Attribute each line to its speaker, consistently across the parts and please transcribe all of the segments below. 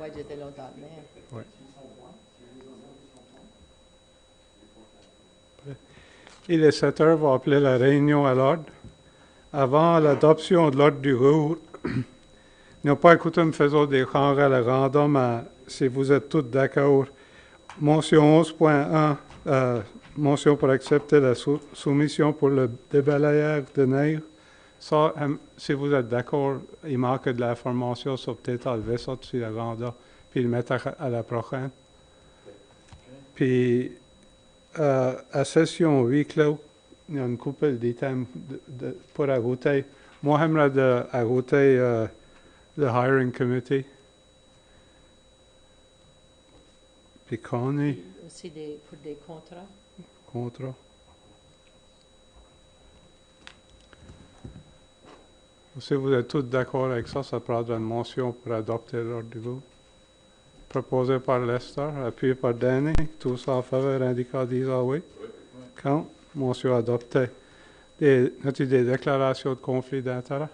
Speaker 1: Oui, j'étais longtemps maire.
Speaker 2: Oui. Il est 7 heures, on va appeler la réunion à l'ordre. Avant l'adoption de l'ordre du jour, nous n'avons pas écouté une faisant des changements à la random, mais si vous êtes tous d'accord, motion 11.1, motion pour accepter la soumission pour le débalayage de neige. Ça, si vous êtes d'accord, il manque de l'information, ça peut-être enlever ça dessus la random, puis le mettre à la prochaine. Puis, à session huis clos, il y a une couple d'items pour ajouter. Moi, j'aimerais ajouter le hiring committee. Puis Connie.
Speaker 1: Aussi pour des contrats.
Speaker 2: Contrat. Si vous êtes tous d'accord avec ça, ça prendra une motion pour adopter l'ordre du jour. Proposé par Lester, appuyé par Danny. Tous en faveur, indiquant disant oui. Quand? Motion adoptée. As-tu des déclarations de conflit d'intérêt?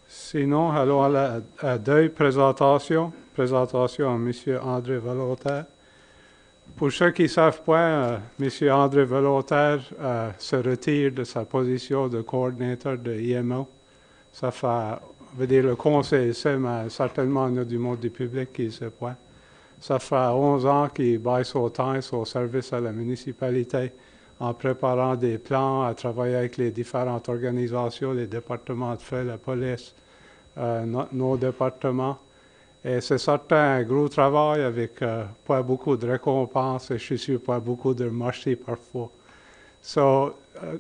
Speaker 2: Sinon, allons à la deuil présentation. Présentation à M. André Volontaire. Pour ceux qui ne savent pas, M. André Volontaire se retire de sa position de coordinateur de IMO. Ça fait, veut dire le conseil sait, mais certainement il y a du monde du public qui ne sait pas. Ça fait 11 ans qu'il baille son temps et son service à la municipalité en préparant des plans, à travailler avec les différentes organisations, les départements de feu, la police, nos départements. Et c'est certain un gros travail avec pas beaucoup de récompenses et je suis sûr pas beaucoup de marché parfois. So,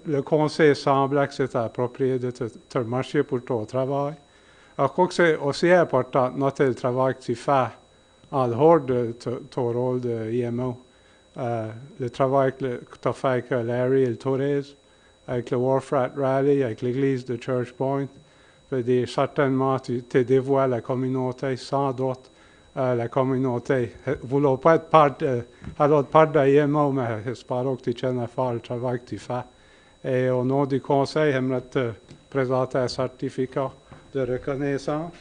Speaker 2: le conseil semble que c'est approprié de te remercier pour ton travail. Alors, je crois que c'est aussi important de noter le travail que tu fais en dehors de ton rôle de IMO. Le travail que tu as fait avec Larry et le tourisme, avec le Warfrat Rally, avec l'église de Church Point. Je veux dire, certainement, tu t'es dévoué à la communauté, sans doute la communauté. Vous ne voulez pas être à l'autre part de l'IMO, mais j'espère que tu tiennes à faire le travail que tu fais. Et au nom du Conseil, j'aimerais te présenter un certificat de reconnaissance.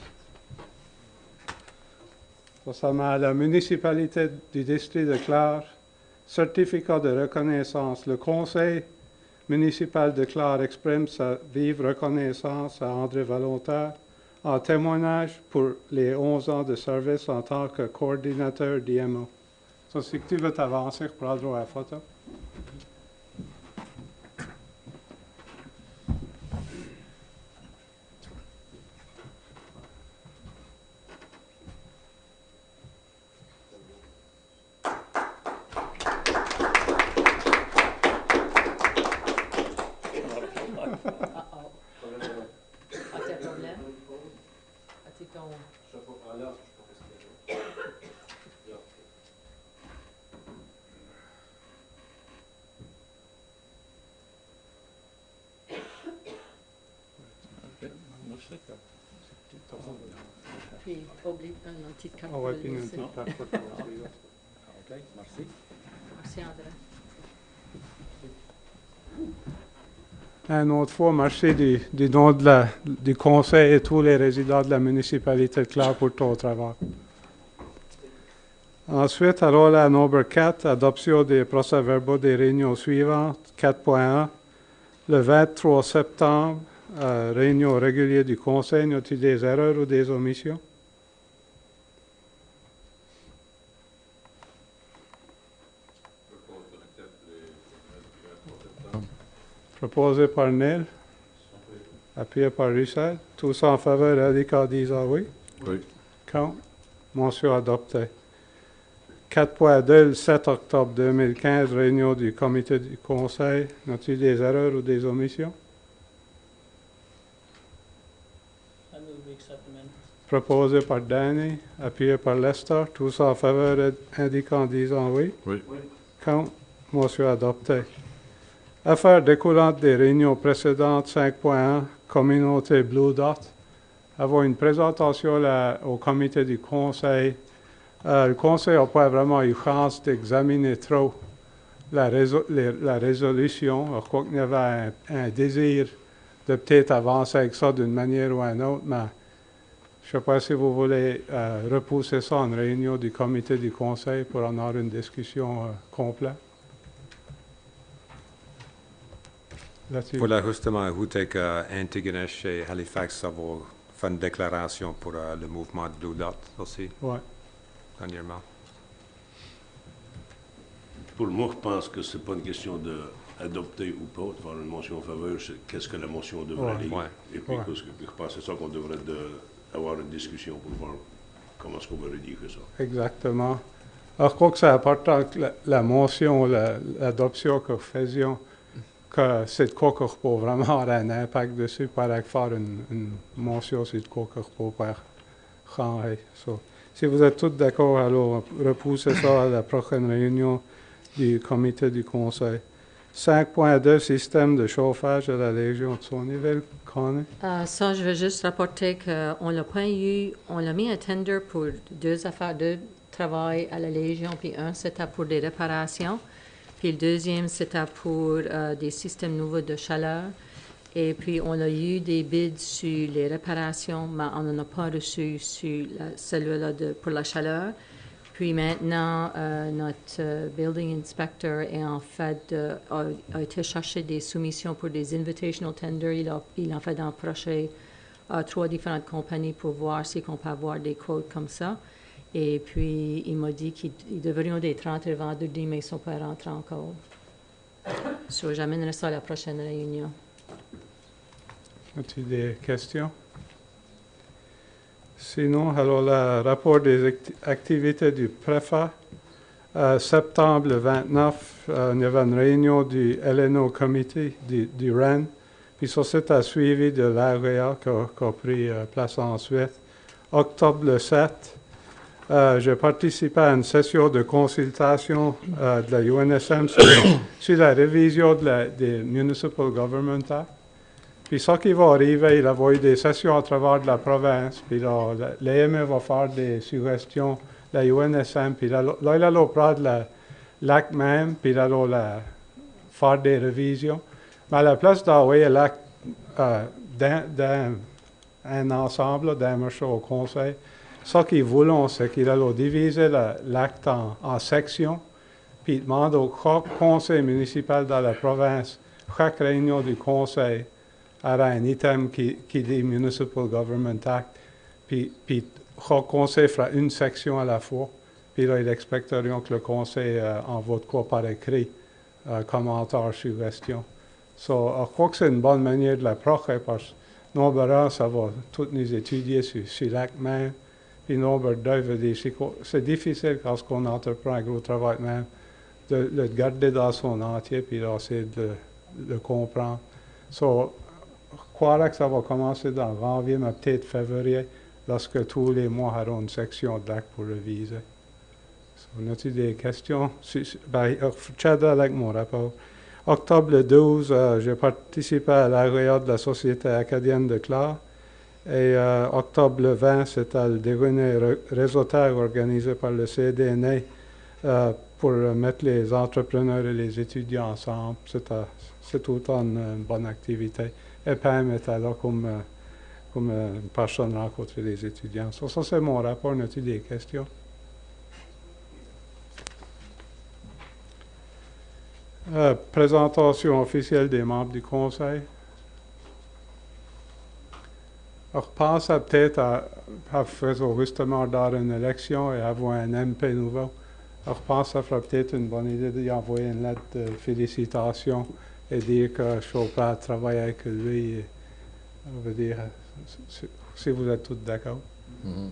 Speaker 2: Concernant à la municipalité du district de Clare, certificat de reconnaissance. Le Conseil municipal de Clare exprime sa vive reconnaissance à André Volontaire en témoignage pour les 11 ans de service en tant que coordinateur d'IMO. So, si tu veux t'avancer, je prends droit à la photo.
Speaker 1: Puis, oublie une petite carte.
Speaker 2: On va puis une petite carte pour toi.
Speaker 3: OK, merci.
Speaker 1: Merci, André.
Speaker 2: Une autre fois, merci du nom du Conseil et tous les résidents de la municipalité de Clare pour ton travail. Ensuite, alors la nombre 4, adoption des procès-verbaux des réunions suivantes. 4.1, le 23 septembre, réunion régulière du Conseil, y a-t-il des erreurs ou des omissions? Proposé par Neil, appuyé par Russell. Tous en faveur, indiquant disant oui.
Speaker 3: Oui.
Speaker 2: Quand? Mention adoptée. 4.2, le 7 octobre 2015, réunion du comité du Conseil. Y a-t-il des erreurs ou des omissions? Proposé par Danny, appuyé par Lester. Tous en faveur, indiquant disant oui.
Speaker 3: Oui.
Speaker 2: Quand? Mention adoptée. Affaires découlantes des réunions précédentes, 5.1, communauté Blue Dot. Avoir une présentation au comité du Conseil. Le Conseil n'a pas vraiment eu chance d'examiner trop la résolution. Je crois qu'il y avait un désir de peut-être avancer avec ça d'une manière ou une autre, mais je ne sais pas si vous voulez repousser ça en réunion du comité du conseil pour en avoir une discussion complète. Là-dessus.
Speaker 4: Pour l'ajustement, ajouter qu'Antigonish et Halifax ça va faire une déclaration pour le mouvement de Blue Dot aussi,
Speaker 2: Ouais.
Speaker 4: dernièrement.
Speaker 5: Pour moi, je pense que c'est pas une question d'adopter ou pas, de faire une motion en faveur, c'est qu'est-ce que la motion devrait
Speaker 2: Ouais.
Speaker 5: dire.
Speaker 4: Ouais.
Speaker 5: Et puis,
Speaker 2: Ouais.
Speaker 5: je pense que c'est ça qu'on devrait avoir une discussion pour voir comment est-ce qu'on va rédiger ça.
Speaker 2: Exactement. Alors, je crois que c'est important que la motion, l'adoption que nous faisions, que c'est de quoi que je peux vraiment avoir un impact dessus, par faire une motion, c'est de quoi que je peux faire changer. So, si vous êtes tous d'accord, alors repoussez ça à la prochaine réunion du comité du conseil. 5.2, système de chauffage à la Légion de Sonyville. Connie?
Speaker 1: Ça, je veux juste rapporter qu'on l'a pas eu, on l'a mis un tender pour 2 affaires, 2 travail à la Légion, puis un, c'était pour des réparations, puis le deuxième, c'était pour des systèmes nouveaux de chaleur. Et puis, on a eu des bids sur les réparations, mais on n'en a pas reçu sur celui-là pour la chaleur. Puis maintenant, notre building inspector est en fait, a été chercher des soumissions pour des invitational tenders. Il a en fait approché 3 différentes compagnies pour voir si on peut avoir des quotes comme ça. Et puis, il m'a dit qu'ils devraient des 30 vendredis, mais ils ne sont pas rentrés encore. So, j'amènerai ça à la prochaine réunion.
Speaker 2: As-tu des questions? Sinon, alors, le rapport des activités du préfet. Septembre le 29, il y avait une réunion du LNO Committee du REN. Puis ça, c'était suivi de l'AREA qui a pris place ensuite. Octobre le 7, j'ai participé à une session de consultation de la UNSM sur la révision des Municipal Government Act. Puis ça qui va arriver, il va y avoir des sessions à travers de la province, puis là, l'AME va faire des suggestions, la UNSM, puis là, il va prendre l'acte même, puis là, faire des révisions. Mais à la place d'envoyer l'acte d'un ensemble, d'un marché au conseil, ce qu'ils voulons, c'est qu'ils allent diviser l'acte en sections, puis demander au conseil municipal dans la province, chaque réunion du conseil, aura un item qui dit Municipal Government Act, puis le conseil fera une section à la fois, puis là, ils expecteront que le conseil envoie de quoi par écrit, commentaires, suggestions. So, je crois que c'est une bonne manière de l'approcher, parce que nombre ça va tous nous étudier sur l'acte même, puis nombre deux veut dire, c'est difficile quand on entreprend un gros travail même, de le garder dans son entier, puis d'essayer de le comprendre. So, je crois que ça va commencer dans janvier, mais peut-être février, lorsque tous les mois auront une section d'actes pour réviser. On a-t-il des questions? Ben, je avec mon rapport. Octobre le 12, j'ai participé à l'AREA de la Société acadienne de Clare. Et octobre le 20, c'était le déjeuner réseautage organisé par le CDNA pour mettre les entrepreneurs et les étudiants ensemble. C'est tout le temps une bonne activité. Et Pam était là comme une personne rencontrer les étudiants. Ça c'est mon rapport. As-tu des questions? Présentation officielle des membres du conseil. Alors, je pense peut-être à faire justement dans une élection et avoir un MP nouveau. Alors, je pense que ça ferait peut-être une bonne idée d'y envoyer une lettre de félicitations et dire que je suis prêt à travailler avec lui. On veut dire, si vous êtes tous d'accord.
Speaker 5: Oui,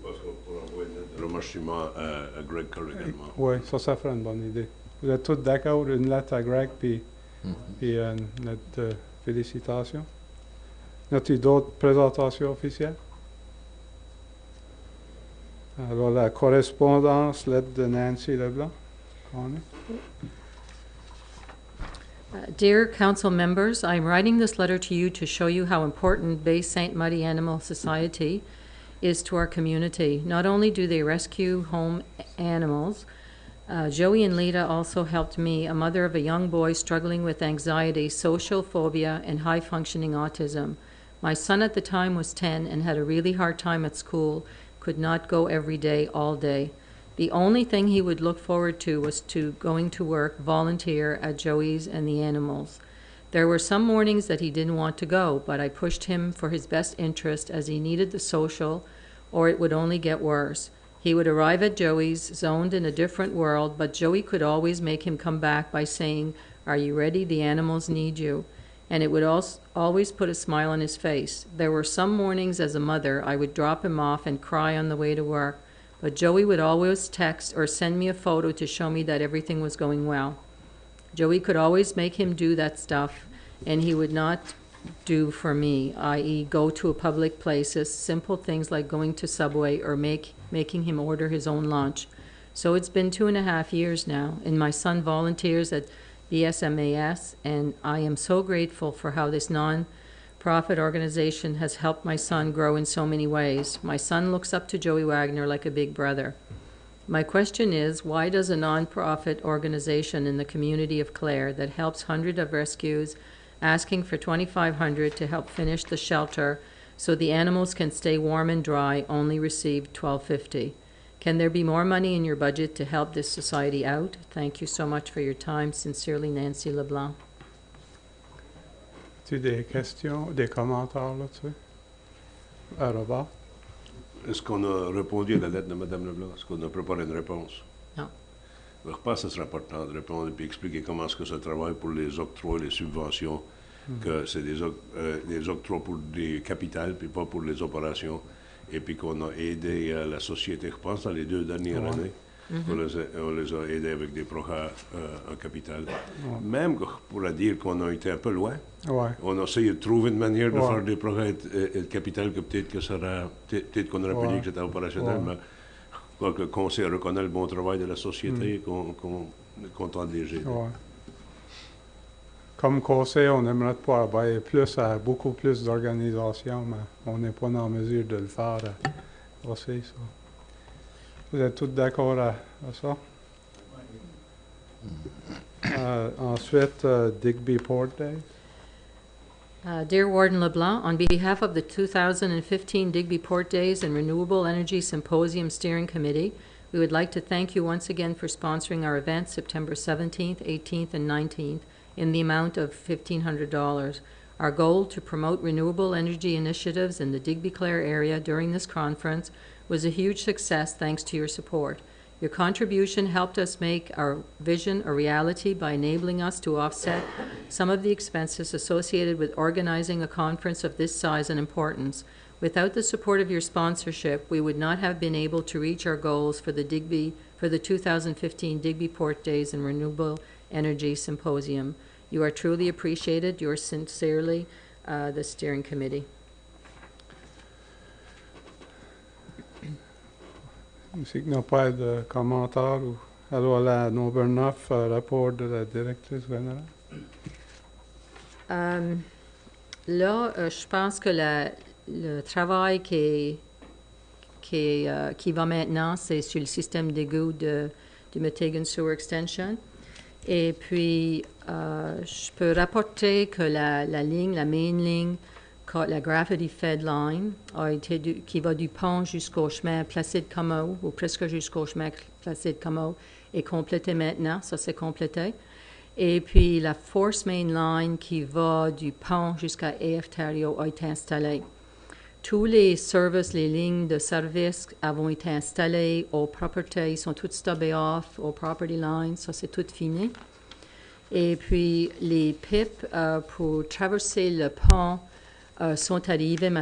Speaker 5: parce qu'on pourrait envoyer une lettre de remerciement à Greg Kerr également.
Speaker 2: Oui, ça ferait une bonne idée. Vous êtes tous d'accord, une lettre à Greg, puis une lettre de félicitations. Y a-t-il d'autres présentations officielles? Alors, la correspondance, lettre de Nancy Leblanc.
Speaker 1: Dear council members, I'm writing this letter to you to show you how important Bay St. Muddy Animal Society is to our community. Not only do they rescue home animals, Joey and Lita also helped me, a mother of a young boy struggling with anxiety, social phobia, and high-functioning autism. My son at the time was 10 and had a really hard time at school, could not go every day, all day. The only thing he would look forward to was going to work, volunteer at Joey's and the animals. There were some mornings that he didn't want to go, but I pushed him for his best interest as he needed the social, or it would only get worse. He would arrive at Joey's, zoned in a different world, but Joey could always make him come back by saying, "Are you ready? The animals need you." And it would always put a smile on his face. There were some mornings as a mother I would drop him off and cry on the way to work, but Joey would always text or send me a photo to show me that everything was going well. Joey could always make him do that stuff, and he would not do for me, i.e. go to public places, simple things like going to Subway or making him order his own lunch. So it's been 2.5 years now, and my son volunteers at BSMAS, and I am so grateful for how this non-profit organization has helped my son grow in so many ways. My son looks up to Joey Wagner like a big brother. My question is, why does a non-profit organization in the community of Clare that helps hundreds of rescues asking for $2,500 to help finish the shelter so the animals can stay warm and dry only receive $1,250? Can there be more money in your budget to help this society out? Thank you so much for your time. Sincerely, Nancy LeBlanc.
Speaker 2: As-tu des questions, des commentaires là-dessus? Robert?
Speaker 5: Est-ce qu'on a répondu à la lettre de Mme Leblanc? Est-ce qu'on a préparé une réponse?
Speaker 1: Non.
Speaker 5: Je pense que ce sera important de répondre et puis expliquer comment est-ce que ça travaille pour les octrois, les subventions, que c'est des octrois pour des capitales puis pas pour les opérations. Et puis qu'on a aidé la société, je pense, dans les 2 dernières années. On les a aidés avec des projets en capital. Même, je pourrais dire qu'on a été un peu loin. On a essayé de trouver une manière de faire des projets de capital que peut-être qu'on aurait pu dire que c'était opérationnel, mais je crois que le Conseil reconnaît le bon travail de la société et qu'on est content de les aider.
Speaker 2: Comme Conseil, on aimerait pouvoir travailler plus à beaucoup plus d'organisations, mais on n'est pas en mesure de le faire aussi. Ça. Vous êtes tous d'accord à ça? Ensuite, Digby Port Days.
Speaker 1: Dear Warden LeBlanc, on behalf of the 2015 Digby Port Days and Renewable Energy Symposium Steering Committee, we would like to thank you once again for sponsoring our event September 17th, 18th, and 19th in the amount of $1,500. Our goal to promote renewable energy initiatives in the Digby-Clare area during this conference was a huge success thanks to your support. Your contribution helped us make our vision a reality by enabling us to offset some of the expenses associated with organizing a conference of this size and importance. Without the support of your sponsorship, we would not have been able to reach our goals for the 2015 Digby Port Days and Renewable Energy Symposium. You are truly appreciated. Yours sincerely, the Steering Committee.
Speaker 2: Ici qu'il n'y a pas de commentaires. Alors, la number 9, rapport de la directrice générale.
Speaker 1: Je pense que le travail qui va maintenant, c'est sur le système d'égout du Metegan Sewer Extension. Et puis, je peux rapporter que la main ligne, la Gravity Fed Line, qui va du pont jusqu'au chemin Placide-Comeau, ou presque jusqu'au chemin Placide-Comeau, est complétée maintenant. Ça, c'est complété. Et puis, la Force Main Line qui va du pont jusqu'à AF-Tario a été installée. Tous les services, les lignes de service ont été installées aux propriétés, ils sont toutes stubés off aux property lines, ça c'est tout fini. Et puis les pipes pour traverser le pont sont arrivés, mais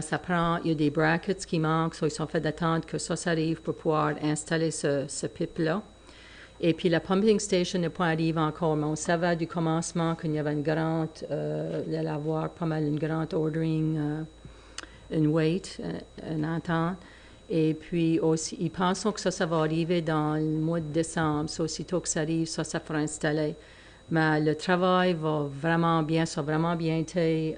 Speaker 1: il y a des brackets qui manquent, so ils sont fait d'attendre que ça arrive pour pouvoir installer ce pipe-là. Et puis la pumping station n'est pas arrivée encore, mais on savait du commencement qu'il y avait une grande, il allait avoir pas mal une grande ordering, une wait, une attente. Et puis aussi, ils pensent que ça va arriver dans le mois de décembre. So, aussitôt que ça arrive, ça sera installé. Mais le travail va vraiment bien, ça a vraiment bien été.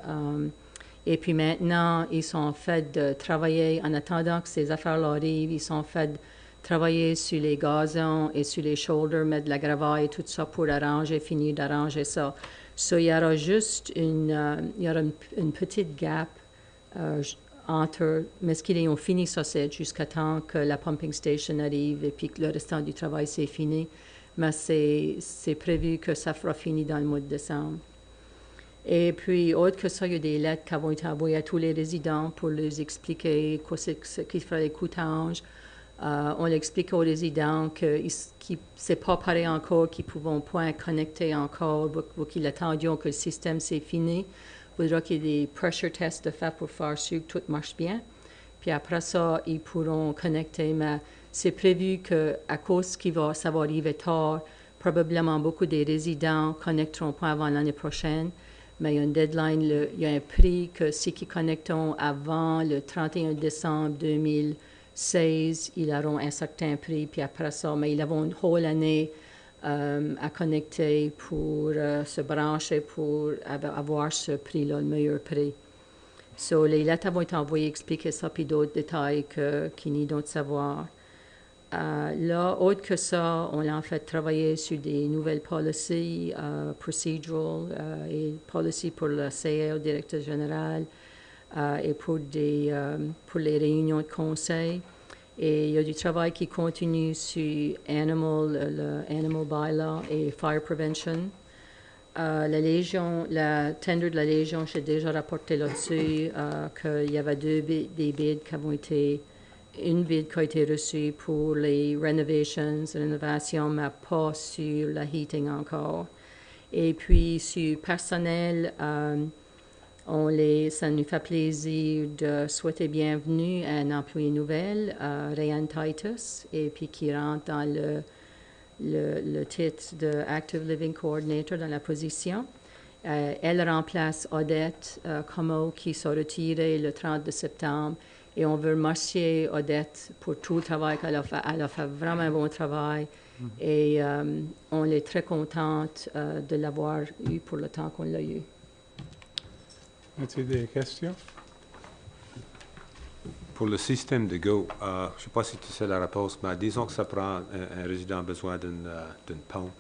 Speaker 1: Et puis maintenant, ils sont faits de travailler en attendant que ces affaires-là arrivent. Ils sont faits travailler sur les gazons et sur les shoulders, mettre de la gravaille, tout ça pour arranger, finir d'arranger ça. So, il y aura juste il y aura une petite gap entre, mais ce qu'ils ont fini ça, c'est jusqu'à temps que la pumping station arrive et puis que le restant du travail, c'est fini. Mais c'est prévu que ça sera fini dans le mois de décembre. Et puis, autre que ça, il y a des lettres qui vont être envoyées à tous les résidents pour leur expliquer ce qu'il fera les coûtages. On explique aux résidents que c'est pas pareil encore, qu'ils ne pourront point connecter encore, qu'ils attendent que le système c'est fini. Il faudra qu'il y ait des pressure tests de faire pour faire sûr que tout marche bien. Puis après ça, ils pourront connecter, mais c'est prévu qu'à cause ça va arriver tard, probablement beaucoup des résidents connecteront pas avant l'année prochaine. Mais il y a une deadline, il y a un prix que ceux qui connecteront avant le 31 décembre 2016, ils auront un certain prix, puis après ça, mais ils auront une whole année à connecter pour se brancher, pour avoir ce prix-là, le meilleur prix. So, les lettres vont être envoyées expliquer ça, puis d'autres détails qu'ils n'y doivent savoir. Là, autre que ça, on a en fait travaillé sur des nouvelles policies, procedural et policies pour le CA, le directeur général, et pour les réunions de conseil. Et il y a du travail qui continue sur le Animal Bylaw et Fire Prevention. La tender de la Légion, j'ai déjà rapporté là-dessus qu'il y avait des bids qui ont été... Une bid qui a été reçue pour les rénovations, mais pas sur la heating encore. Et puis, sur personnel, ça nous fait plaisir de souhaiter bienvenue à un employé nouvel, Ryan Titus, et puis qui rentre dans le titre de Active Living Coordinator dans la position. Elle remplace Odette Como, qui s'est retirée le 30 septembre. Et on veut remercier Odette pour tout le travail qu'elle a fait. Elle a fait vraiment un bon travail. Et on est très contente de l'avoir eu pour le temps qu'on l'a eu.
Speaker 2: As-tu des questions?
Speaker 4: Pour le système de Go, je ne sais pas si tu sais la réponse, mais disons que ça prend un résident besoin d'une pompe.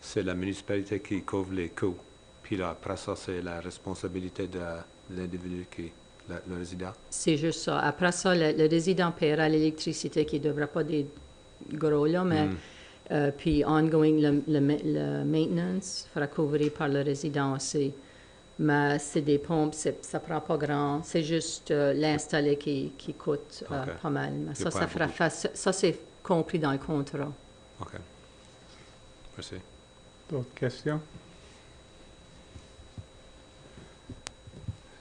Speaker 4: C'est la municipalité qui couvre les coûts. Puis là, après ça, c'est la responsabilité de l'individu le résident.
Speaker 1: C'est juste ça. Après ça, le résident paiera l'électricité qui ne devra pas des gros là, mais puis ongoing, le maintenance sera couvert par le résident aussi. Mais c'est des pompes, ça ne prend pas grand. C'est juste l'installer qui coûte pas mal. Mais ça, c'est compris dans le contrat.
Speaker 4: OK. Merci.
Speaker 2: D'autres questions?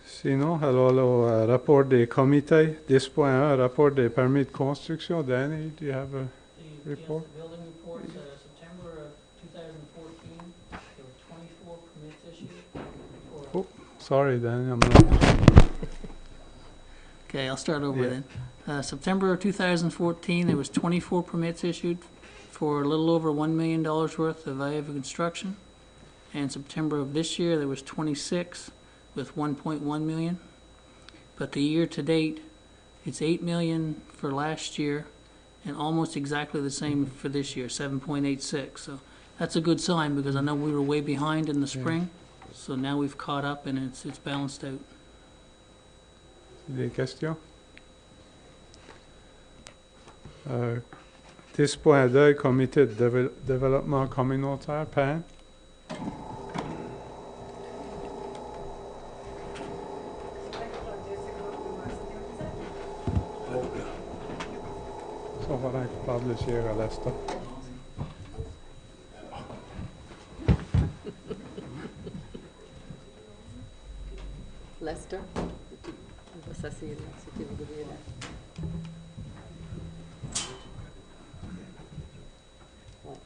Speaker 2: Sinon, alors le rapport des comités, 10.1, rapport des permis de construction. Danny, do you have a report?
Speaker 6: The building report, September of 2014, there were 24 permits issued.
Speaker 2: Oh, sorry, Danny, I'm not.
Speaker 6: Okay, I'll start over
Speaker 2: Yeah.
Speaker 6: then. September of 2014, there was 24 permits issued for a little over $1 million worth of Iowa construction. And September of this year, there was 26 with 1.1 million. But the year to date, it's 8 million for last year and almost exactly the same for this year, 7.86. So that's a good sign because I know we were way behind in the spring. So now we've caught up and it's balanced out.
Speaker 2: Des questions? 10.2, comité de développement communautaire, Pam? Ça va être par le chien à l'instant.
Speaker 1: Lester, on va s'asseoir là, c'était vous voulez là. Ouais.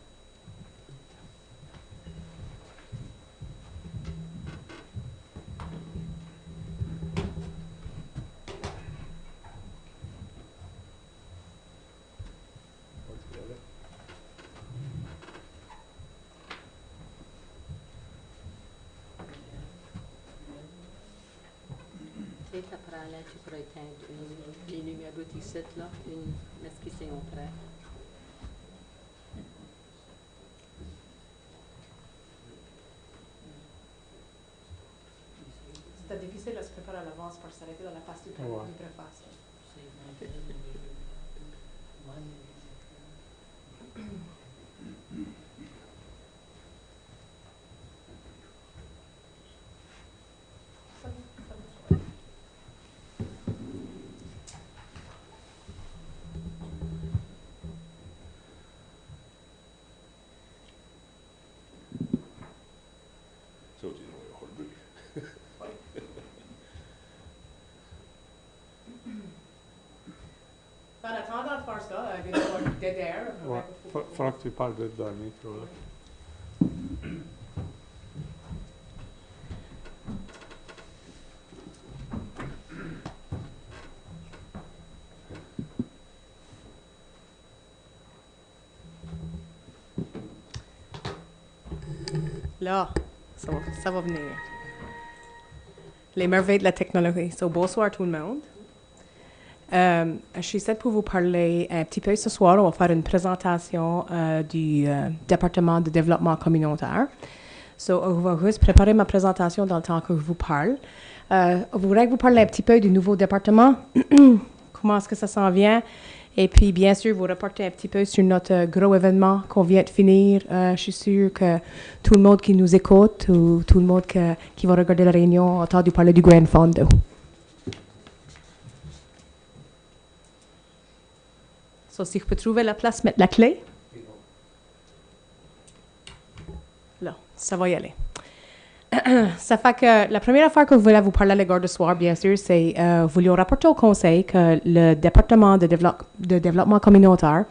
Speaker 1: Peut-être après là, tu pourrais éteindre les lumières ici, là, est-ce qu'ils sont prêts?
Speaker 7: à l'avance pour s'arrêter dans la face du préface.
Speaker 5: Ça, tu dois avoir le bruit.
Speaker 7: En attendant de faire ça, il va y avoir du dead air.
Speaker 2: Ouais. Faudra que tu parles de dans le micro. Là.
Speaker 7: Là, ça va venir. Les merveilles de la technologie. So, bonsoir tout le monde. Je suis ici pour vous parler un petit peu ce soir. On va faire une présentation du département de développement communautaire. So, on va juste préparer ma présentation dans le temps que je vous parle. Je voudrais que vous parliez un petit peu du nouveau département, comment est-ce que ça s'en vient, et puis bien sûr vous reporter un petit peu sur notre gros événement qu'on vient de finir. Je suis sûre que tout le monde qui nous écoute ou tout le monde qui va regarder la réunion a entendu parler du Grand Fondo. So, si je peux trouver la place, mettre la clé. Là, ça va y aller. Ça fait que la première fois que je voulais vous parler à l'égard de soir, bien sûr, c'est voulions rapporter au Conseil que le département de développement communautaire,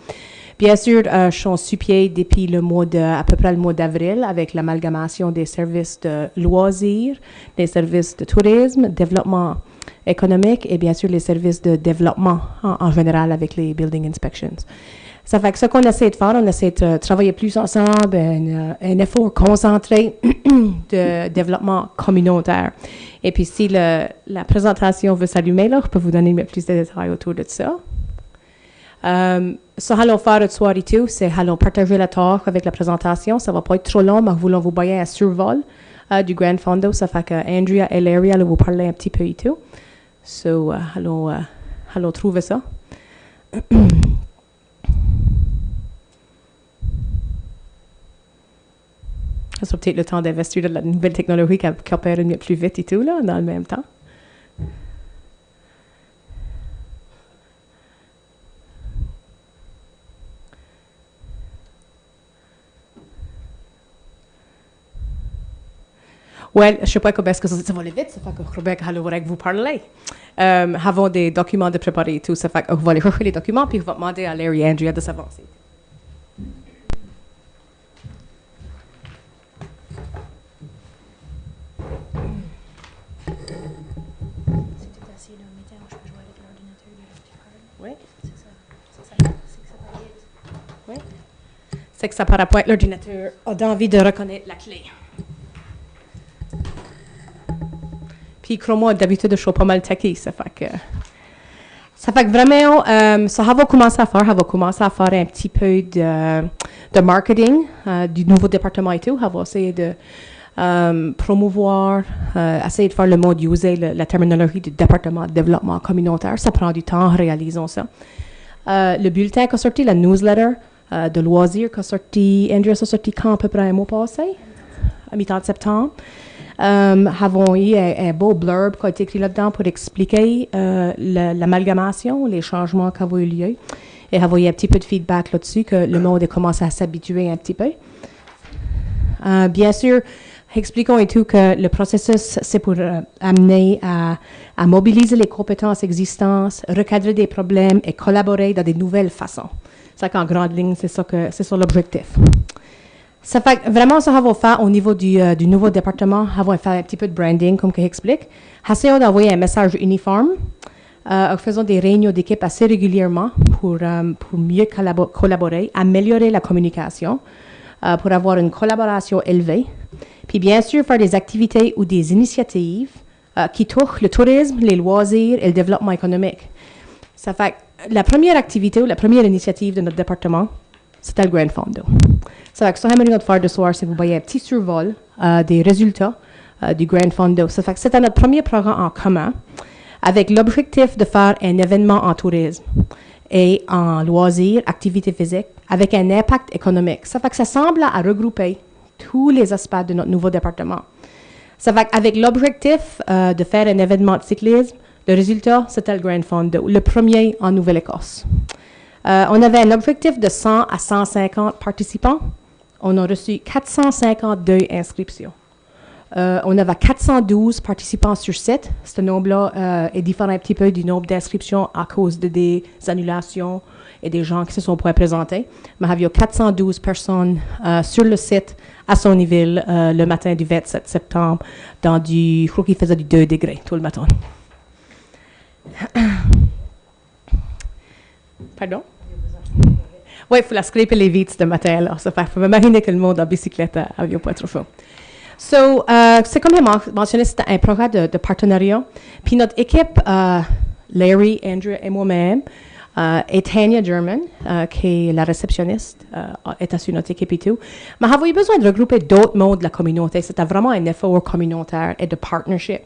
Speaker 7: bien sûr, sont sur pied depuis à peu près le mois d'avril avec l'amalgamation des services de loisirs, des services de tourisme, développement économique et bien sûr les services de développement en général avec les building inspections. Ça fait que ce qu'on essaie de faire, on essaie de travailler plus ensemble, un effort concentré de développement communautaire. Et puis si la présentation veut s'allumer, là, je peux vous donner plus de détails autour de ça. Ce allons faire ce soir et tout, c'est allons partager la tâche avec la présentation. Ça va pas être trop long, mais voulons vous voyez un survol du Grand Fondo. Ça fait que Andrea et Larry allons vous parler un petit peu et tout. So, allons trouver ça. Ça sera peut-être le temps d'investir dans la nouvelle technologie qui opère plus vite et tout, là, dans le même temps. Well, je ne sais pas comment est-ce que ça va aller vite, ça fait que Rebecca voudrait que vous parlez. Avons des documents de préparer et tout, ça fait qu'on va aller chercher les documents, puis on va demander à Larry et Andrea de s'avancer. Oui. C'est que ça paraît pas être l'ordinateur a envie de reconnaître la clé. Puis, crois-moi, d'habitude, je suis pas mal techie, ça fait que vraiment, ça va commencer à faire un petit peu de marketing du nouveau département et tout. On va essayer de promouvoir, essayer de faire le mode user la terminologie du département de développement communautaire. Ça prend du temps, réalisons ça. Le bulletin qui a sorti, la newsletter de loisirs qui a sorti, Andrea, ça a sorti quand à peu près un mois passé, à mi-temps de septembre. Avons eu un beau blurb qui a été écrit là-dedans pour expliquer l'amalgamation, les changements qui ont eu lieu. Et avons eu un petit peu de feedback là-dessus, que le monde a commencé à s'habituer un petit peu. Bien sûr, expliquons et tout que le processus, c'est pour amener à mobiliser les compétences existantes, recadrer des problèmes et collaborer dans des nouvelles façons. C'est qu'en grande ligne, c'est ça l'objectif. Ça fait vraiment ça va faire au niveau du nouveau département, on va faire un petit peu de branding, comme j'explique. Essayons d'envoyer un message uniforme. Faisons des réunions d'équipe assez régulièrement pour mieux collaborer, améliorer la communication, pour avoir une collaboration élevée. Puis bien sûr, faire des activités ou des initiatives qui touchent le tourisme, les loisirs et le développement économique. Ça fait la première activité ou la première initiative de notre département, c'était le Grand Fondo. Ça fait que ça, j'aimerais faire de soir, c'est vous voyez un petit survol des résultats du Grand Fondo. Ça fait que c'était notre premier programme en commun avec l'objectif de faire un événement en tourisme et en loisirs, activités physiques, avec un impact économique. Ça fait que ça semble à regrouper tous les aspects de notre nouveau département. Ça fait qu'avec l'objectif de faire un événement de cyclisme, le résultat, c'était le Grand Fondo, le premier en Nouvelle-Écosse. On avait un objectif de 100 à 150 participants. On a reçu 452 inscriptions. On avait 412 participants sur site. Ce nombre-là est différent un petit peu du nombre d'inscriptions à cause des annulations et des gens qui se sont pas présentés. Mais il y avait 412 personnes sur le site à Sonyville le matin du 27 septembre, je crois qu'il faisait du 2 degrés tout le matin. Pardon? Oui, il faut la scraper les vitres ce matin-là. Ça fait qu'il faut m'imaginer que le monde en bicyclette avait pas trop chaud. So, c'est comme j'ai mentionné, c'était un programme de partenariat. Puis notre équipe, Larry, Andrew et moi-même, et Tanya German, qui est la réceptionniste, est sur notre équipe et tout. Mais avons eu besoin de regrouper d'autres mondes de la communauté. C'était vraiment un effort communautaire et de partnership.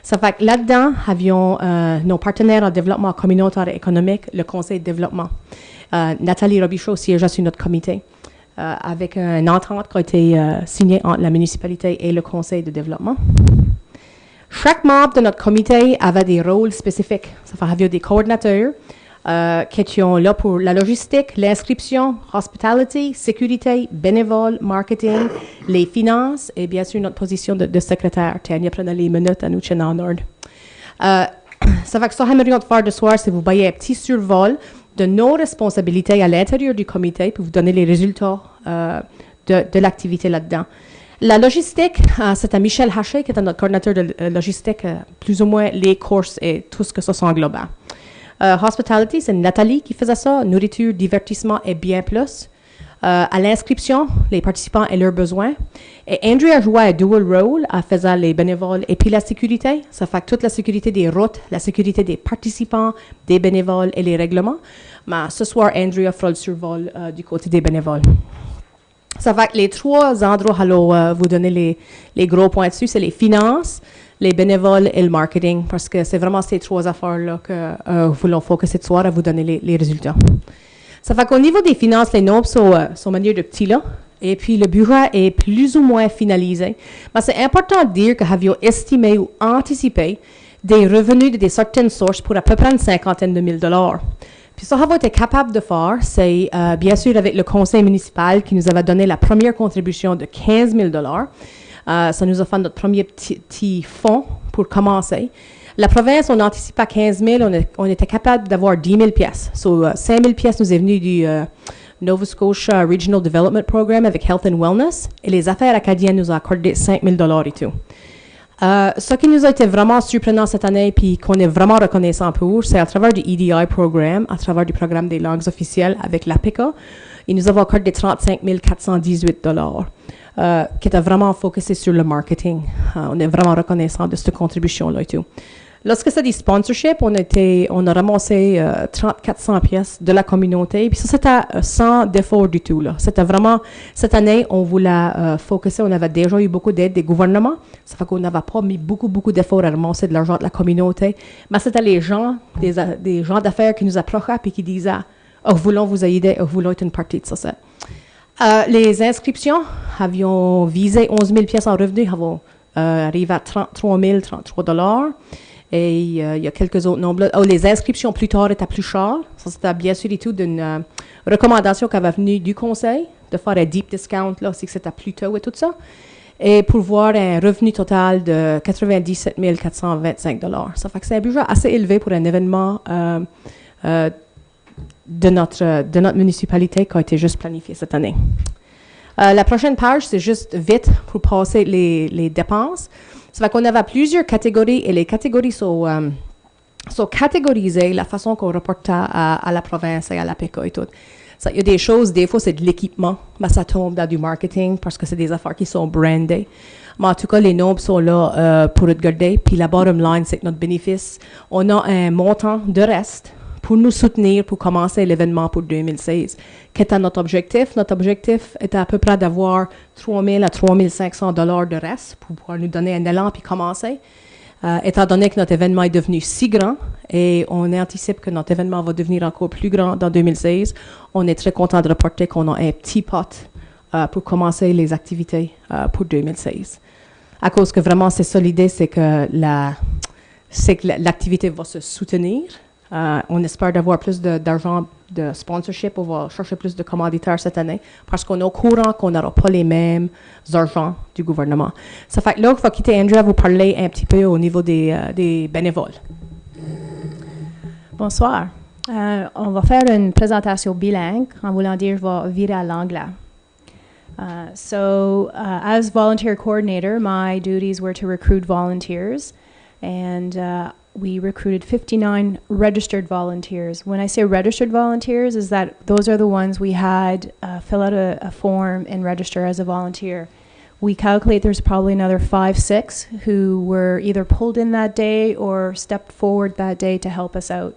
Speaker 7: Ça fait que là-dedans, avions nos partenaires en développement communautaire et économique, le Conseil de développement. Nathalie Robichaud siégeait sur notre comité, avec une entente qui a été signée entre la municipalité et le Conseil de développement. Chaque membre de notre comité avait des rôles spécifiques. Ça fait qu'il y avait des coordinateurs qui étaient là pour la logistique, l'inscription, hospitality, sécurité, bénévole, marketing, les finances et bien sûr notre position de secrétaire. Tania prenait les minutes à nous tenir en ordre. Ça fait que ça, j'aimerais faire de soir, c'est vous voyez un petit survol de nos responsabilités à l'intérieur du comité pour vous donner les résultats de l'activité là-dedans. La logistique, c'est à Michel Haché qui est notre coordinateur de logistique, plus ou moins les courses et tout ce que ça s'englobe. Hospitality, c'est Nathalie qui faisait ça, nourriture, divertissement et bien plus. À l'inscription, les participants et leurs besoins. Et Andrea jouait un dual role, elle faisait les bénévoles et puis la sécurité. Ça fait que toute la sécurité des routes, la sécurité des participants, des bénévoles et les règlements. Mais ce soir, Andrea fera le survol du côté des bénévoles. Ça fait que les trois endroits, vous donner les gros points dessus, c'est les finances, les bénévoles et le marketing, parce que c'est vraiment ces trois affaires-là que nous voulons focuser ce soir à vous donner les résultats. Ça fait qu'au niveau des finances, les nombres sont manières de petits là, et puis le bureau est plus ou moins finalisé. Mais c'est important de dire que nous avions estimé ou anticipé des revenus de certaines sources pour à peu près une cinquantaine de $1000. Puis ça, nous avons été capable de faire, c'est bien sûr avec le conseil municipal qui nous avait donné la première contribution de $15,000. Ça nous a fait notre premier petit fonds pour commencer. La province, on anticipait à 15 000, on était capable d'avoir 10 000 pièces. So, 5 000 pièces nous est venu du Nova Scotia Regional Development Program avec Health and Wellness, et les affaires acadiennes nous ont accordé 5 000 $ et tout. Ce qui nous a été vraiment surprenant cette année, puis qu'on est vraiment reconnaissant pour, c'est à travers du EDI programme, à travers du programme des langues officielles avec l'APECA, ils nous ont accordé 35 418 $, qui était vraiment focusé sur le marketing. On est vraiment reconnaissant de cette contribution-là et tout. Lorsque c'est des sponsorships, on a ramassé 3,400 pièces de la communauté, puis ça, c'était sans défaut du tout, là. C'était vraiment, cette année, on voulait focuser, on avait déjà eu beaucoup d'aide des gouvernements, ça fait qu'on n'avait pas mis beaucoup d'efforts à ramasser de l'argent de la communauté, mais c'était les gens, des gens d'affaires qui nous approchaient et qui disaient « Oh, voulons vous aider, oh, voulons être une partie de ça. » Les inscriptions, avions visé 11 000 pièces en revenus, avons arrivé à 33 033 $. Et il y a quelques autres nombres. Oh, les inscriptions plus tard étaient plus chères. Ça, c'était bien sûr et tout d'une recommandation qui avait venue du Conseil de faire un deep discount là, si c'était plus tôt et tout ça. Et pour voir un revenu total de 97 425 $. Ça fait que c'est un budget assez élevé pour un événement de notre municipalité qui a été juste planifié cette année. La prochaine page, c'est juste vite pour passer les dépenses. Ça fait qu'on avait plusieurs catégories et les catégories sont catégorisées la façon qu'on reporte à la province et à la PECA et tout. Il y a des choses, des fois c'est de l'équipement, mais ça tombe dans du marketing parce que c'est des affaires qui sont brandées. Mais en tout cas, les nombres sont là pour regarder. Puis la bottom line, c'est que notre bénéfice, on a un montant de reste pour nous soutenir pour commencer l'événement pour 2016. Qu'était notre objectif? Notre objectif était à peu près d'avoir 3 000 à 3 500 $ de reste pour pouvoir nous donner un élan puis commencer. Étant donné que notre événement est devenu si grand et on anticipe que notre événement va devenir encore plus grand dans 2016, on est très content de reporter qu'on a un petit pot pour commencer les activités pour 2016. À cause que vraiment, c'est ça l'idée, c'est que l'activité va se soutenir. On espère d'avoir plus d'argent de sponsorship. On va chercher plus de commanditaires cette année parce qu'on est au courant qu'on n'aura pas les mêmes argents du gouvernement. Ça fait que là, il faut quitter Andrew à vous parler un petit peu au niveau des bénévoles.
Speaker 8: Bonsoir. On va faire une présentation bilingue. En voulant dire, je vais virer à l'anglais. As volunteer coordinator, my duties were to recruit volunteers, and we recruited 59 registered volunteers. When I say registered volunteers, is that those are the ones we had fill out a form and register as a volunteer. We calculate there's probably another 5, 6 who were either pulled in that day or stepped forward that day to help us out.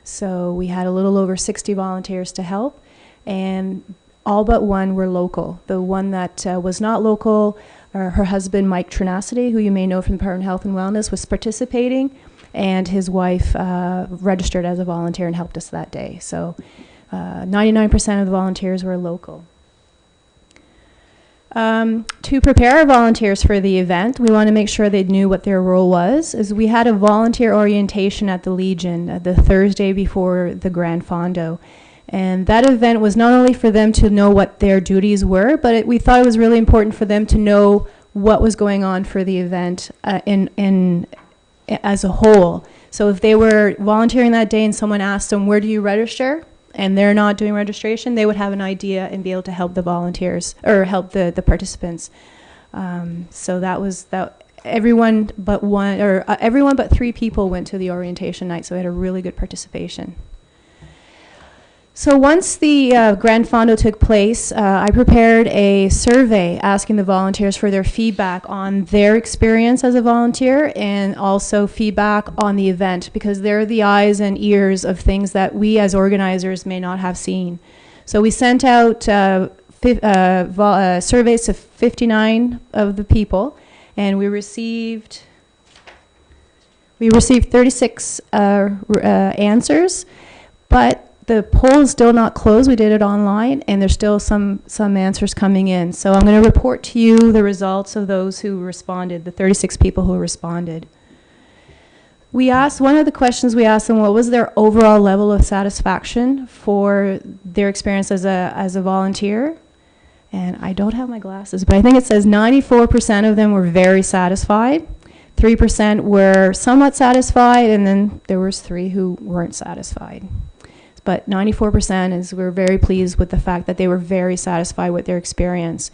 Speaker 8: So we had a little over 60 volunteers to help, and all but one were local. The one that was not local, her husband, Mike Trinacity, who you may know from the Department of Health and Wellness, was participating, and his wife registered as a volunteer and helped us that day. So 99% of the volunteers were local. To prepare our volunteers for the event, we want to make sure they knew what their role was. Is we had a volunteer orientation at the Legion the Thursday before the Grand Fondo. And that event was not only for them to know what their duties were, but we thought it was really important for them to know what was going on for the event as a whole. So if they were volunteering that day and someone asked them, where do you register? And they're not doing registration, they would have an idea and be able to help the volunteers or help the participants. So that was that. Everyone but 3 people went to the orientation night, so we had a really good participation. So once the Grand Fondo took place, I prepared a survey asking the volunteers for their feedback on their experience as a volunteer and also feedback on the event, because they're the eyes and ears of things that we as organizers may not have seen. So we sent out surveys to 59 of the people, and we received 36 answers, but the poll is still not closed. We did it online, and there's still some answers coming in. So I'm going to report to you the results of those who responded, the 36 people who responded. One of the questions we asked them, what was their overall level of satisfaction for their experience as a volunteer? And I don't have my glasses, but I think it says 94% of them were very satisfied. 3% were somewhat satisfied, and then there was 3 who weren't satisfied. But 94% we're very pleased with the fact that they were very satisfied with their experience.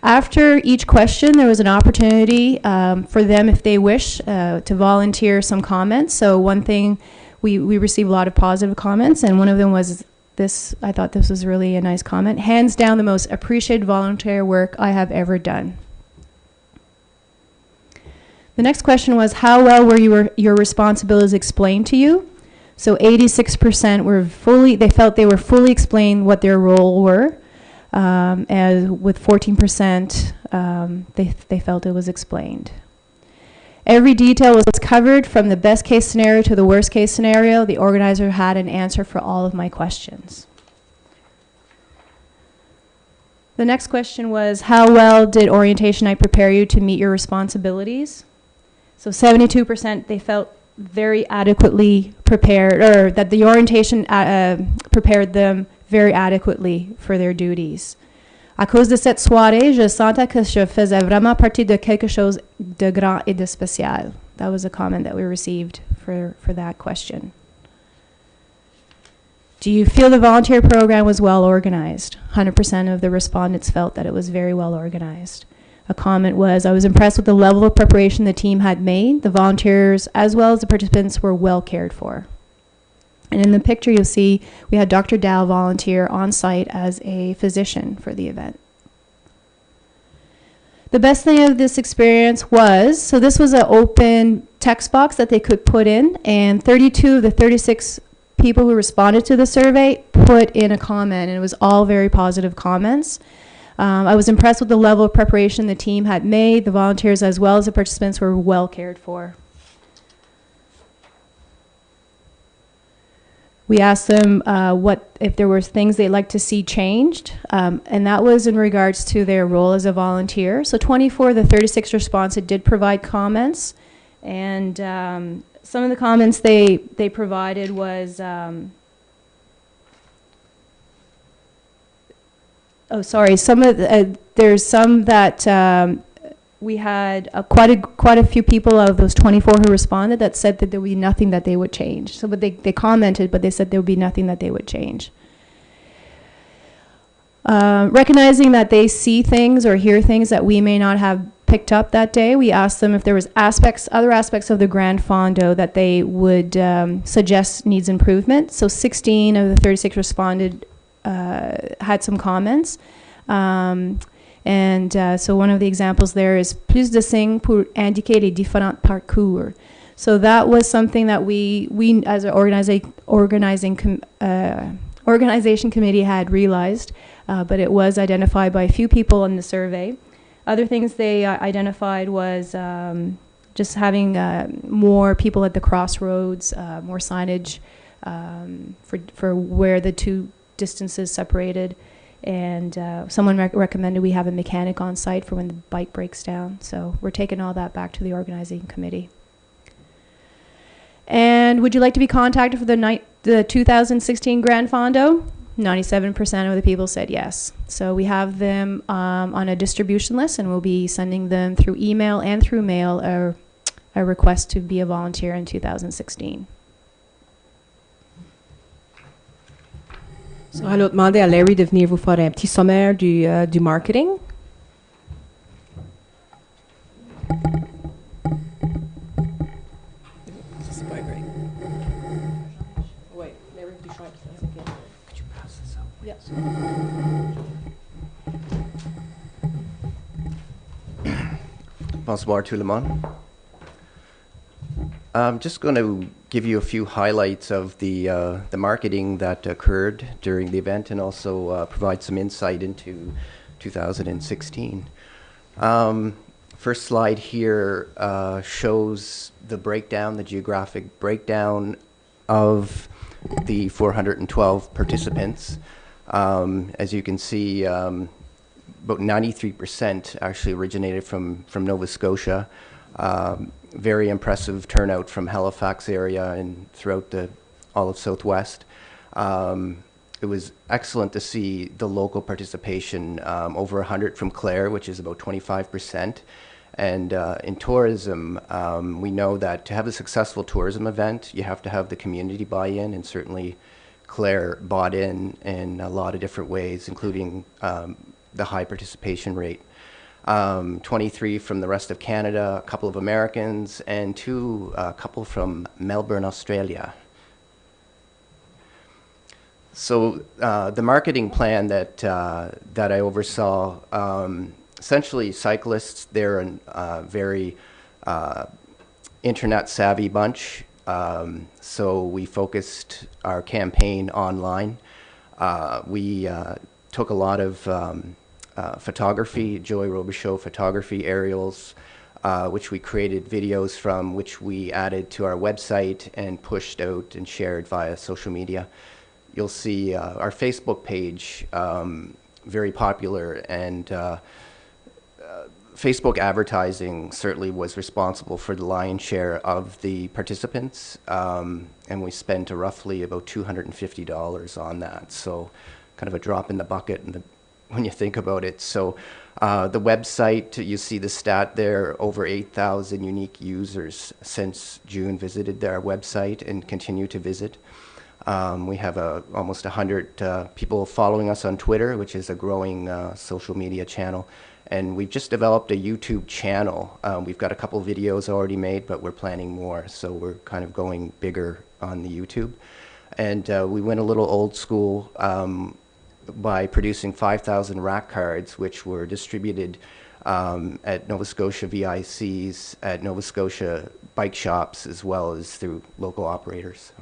Speaker 8: After each question, there was an opportunity for them, if they wish, to volunteer some comments. So one thing, we received a lot of positive comments, and one of them was this. I thought this was really a nice comment. Hands down, the most appreciated volunteer work I have ever done. The next question was, how well were your responsibilities explained to you? So 86% they felt they were fully explained what their role were, and with 14%, they felt it was explained. Every detail was covered, from the best case scenario to the worst case scenario. The organizer had an answer for all of my questions. The next question was, how well did orientation night prepare you to meet your responsibilities? So 72% they felt very adequately prepared, or that the orientation prepared them very adequately for their duties. À cause de cette soirée, je sentais que je faisais vraiment partie de quelque chose de grand et de spécial. That was a comment that we received for that question. Do you feel the volunteer program was well organized? 100% of the respondents felt that it was very well organized. A comment was, I was impressed with the level of preparation the team had made. The volunteers, as well as the participants, were well cared for. And in the picture you'll see, we had Dr. Dow volunteer on site as a physician for the event. The best thing of this experience was, so this was an open text box that they could put in, and 32 of the 36 people who responded to the survey put in a comment, and it was all very positive comments. I was impressed with the level of preparation the team had made. The volunteers as well as the participants were well cared for. We asked them what if there were things they'd like to see changed, and that was in regards to their role as a volunteer. So 24 of the 36 respondents did provide comments, and some of the comments they provided was, there's some that we had quite a few people out of those 24 who responded that said that there would be nothing that they would change. So, but they commented, but they said there would be nothing that they would change. Recognizing that they see things or hear things that we may not have picked up that day, we asked them if there was other aspects of the Grand Fondo that they would suggest needs improvement. So 16 of the 36 responded, had some comments. So one of the examples there is plus de signes pour indiquer les différents parcours. So that was something that we as an organization committee had realized, but it was identified by a few people in the survey. Other things they identified was just having more people at the crossroads, more signage for where the two distances separated. And someone recommended we have a mechanic on site for when the bike breaks down. So we're taking all that back to the organizing committee. And would you like to be contacted for the 2016 Grand Fondo? 97% of the people said yes. So we have them on a distribution list, and we'll be sending them through email and through mail a request to be a volunteer in 2016.
Speaker 7: So, on a demandé à Larry de venir vous faire un petit sommaire du marketing.
Speaker 9: Bonsoir tout le monde. I'm just going to give you a few highlights of the marketing that occurred during the event, and also provide some insight into 2016. First slide here shows the geographic breakdown of the 412 participants. As you can see, about 93% actually originated from Nova Scotia. Very impressive turnout from Halifax area and throughout all of Southwest. It was excellent to see the local participation, over 100 from Clare, which is about 25%. And in tourism, we know that to have a successful tourism event, you have to have the community buy-in, and certainly Clare bought in a lot of different ways, including the high participation rate. 23 from the rest of Canada, a couple of Americans, and a couple from Melbourne, Australia. So the marketing plan that I oversaw, essentially cyclists, they're a very internet savvy bunch. So we focused our campaign online. We took a lot of photography, Joey Robichaud photography aerials, which we created videos from, which we added to our website and pushed out and shared via social media. You'll see our Facebook page, very popular, and Facebook advertising certainly was responsible for the lion's share of the participants, and we spent roughly about $250 on that. So kind of a drop in the bucket when you think about it. So the website, you see the stat there, over 8,000 unique users since June visited our website and continue to visit. We have almost 100 people following us on Twitter, which is a growing social media channel. And we've just developed a YouTube channel. We've got a couple videos already made, but we're planning more. So we're kind of going bigger on the YouTube. And we went a little old school by producing 5,000 rack cards, which were distributed at Nova Scotia VICs, at Nova Scotia bike shops, as well as through local operators.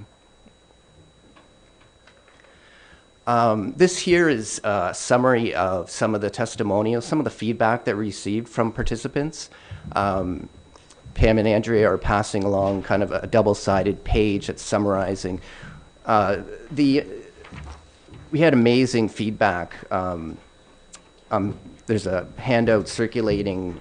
Speaker 9: This here is a summary of some of the testimonials, some of the feedback that we received from participants. Pam and Andrea are passing along kind of a double-sided page that's summarizing. We had amazing feedback. There's a handout circulating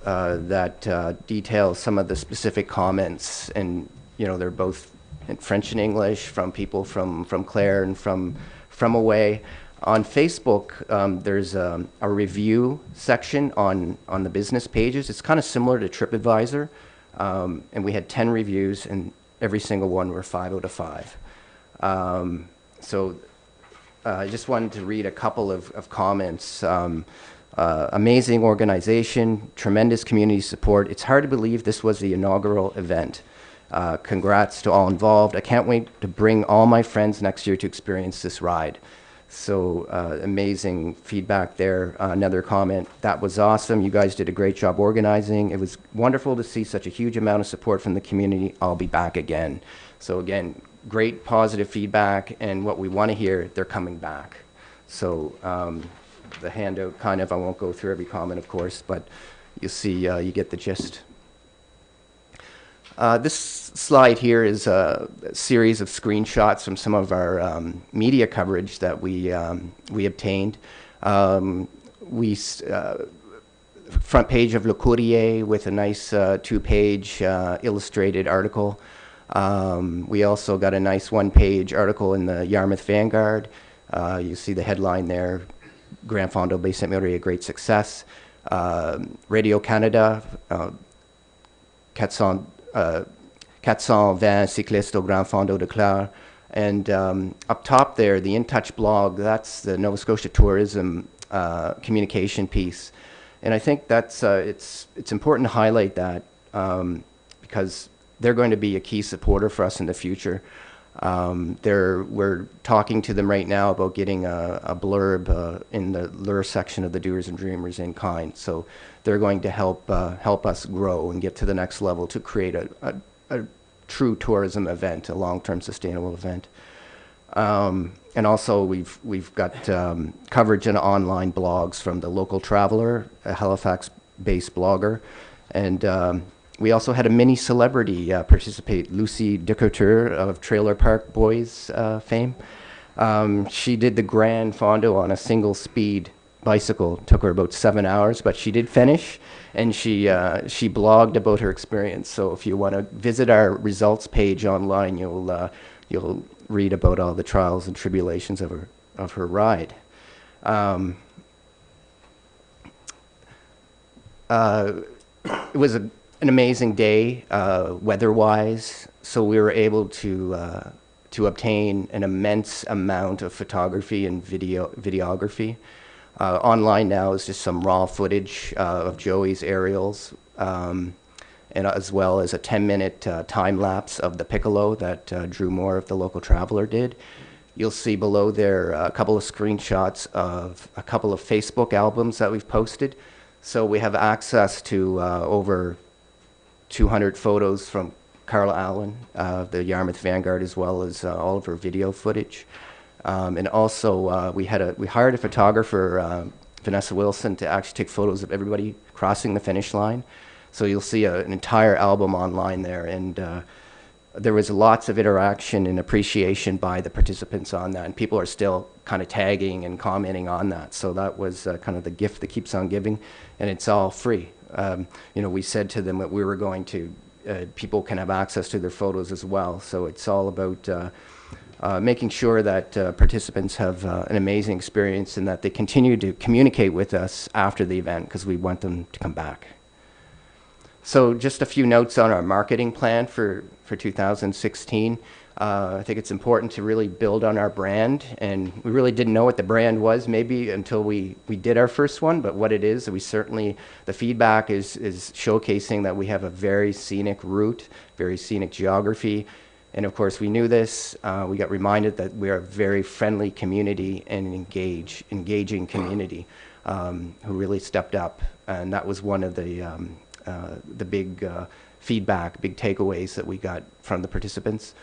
Speaker 9: that details some of the specific comments, and they're both in French and English from people from Clare and from away. On Facebook, there's a review section on the business pages. It's kind of similar to TripAdvisor, and we had 10 reviews, and every single one were 5 out of 5. So I just wanted to read a couple of comments. Amazing organization, tremendous community support. It's hard to believe this was the inaugural event. Congrats to all involved. I can't wait to bring all my friends next year to experience this ride. So amazing feedback there. Another comment, that was awesome. You guys did a great job organizing. It was wonderful to see such a huge amount of support from the community. I'll be back again. So again, great positive feedback, and what we want to hear, they're coming back. So the handout kind of, I won't go through every comment, of course, but you'll see, you get the gist. This slide here is a series of screenshots from some of our media coverage that we obtained. Front page of Le Courrier with a nice 2-page illustrated article. We also got a nice 1-page article in the Yarmouth Vanguard. You see the headline there, Grand Fondo Bay Sainte-Marie, a great success. Radio Canada, 420 cyclistes au Grand Fondo de Clare. And up top there, the In Touch blog, that's the Nova Scotia Tourism communication piece. And I think that's it's important to highlight that because they're going to be a key supporter for us in the future. We're talking to them right now about getting a blurb in the lure section of the Doers and Dreamers in kind. So they're going to help us grow and get to the next level to create a true tourism event, a long-term sustainable event. And also we've got coverage in online blogs from the Local Traveler, a Halifax-based blogger, and we also had a mini celebrity participate, Lucy Decoteur of Trailer Park Boys fame. She did the Grand Fondo on a single speed bicycle. It took her about 7 hours, but she did finish, and she blogged about her experience. So if you want to visit our results page online, you'll read about all the trials and tribulations of her ride. It was an amazing day, weather-wise. So we were able to obtain an immense amount of photography and videography. Online now is just some raw footage of Joey's aerials, and as well as a 10-minute time lapse of the Piccolo that Drew Moore of the Local Traveler did. You'll see below there a couple of screenshots of a couple of Facebook albums that we've posted. So we have access to over 200 photos from Carla Allen, the Yarmouth Vanguard, as well as all of her video footage. And also we hired a photographer, Vanessa Wilson, to actually take photos of everybody crossing the finish line. So you'll see an entire album online there, and there was lots of interaction and appreciation by the participants on that, and people are still kind of tagging and commenting on that. So that was kind of the gift that keeps on giving, and it's all free. We said to them that we were going to, people can have access to their photos as well. So it's all about making sure that participants have an amazing experience and that they continue to communicate with us after the event, because we want them to come back. So just a few notes on our marketing plan for 2016. I think it's important to really build on our brand, and we really didn't know what the brand was maybe until we did our first one, but what it is, we certainly, the feedback is showcasing that we have a very scenic route, very scenic geography, and of course we knew this. We got reminded that we're a very friendly community and engaging community who really stepped up, and that was one of the big feedback, big takeaways that we got from the participants.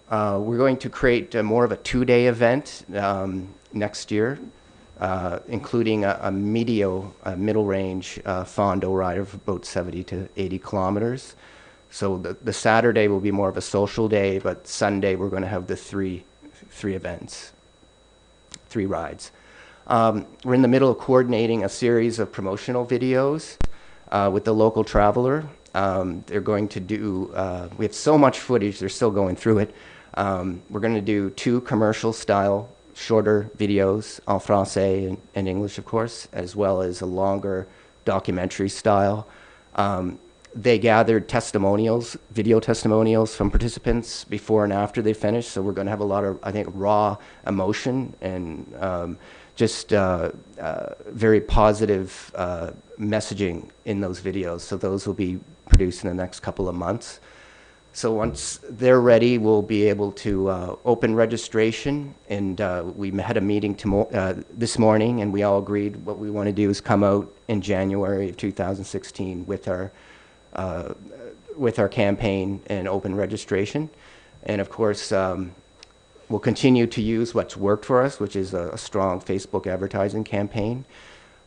Speaker 9: We're going to create more of a 2-day event next year, including a middle range Fondo ride of about 70 to 80 kilometers. So the Saturday will be more of a social day, but Sunday we're going to have the three events, 3 rides. We're in the middle of coordinating a series of promotional videos with the local traveler. They're going to do, we have so much footage, they're still going through it. We're going to do 2 commercial style shorter videos en français and English, of course, as well as a longer documentary style. They gathered testimonials, video testimonials from participants before and after they finished, so we're going to have a lot of, I think, raw emotion and just very positive messaging in those videos. So those will be produced in the next couple of months. So once they're ready, we'll be able to open registration, and we had a meeting this morning, and we all agreed what we want to do is come out in January of 2016 with our campaign and open registration. And of course, we'll continue to use what's worked for us, which is a strong Facebook advertising campaign.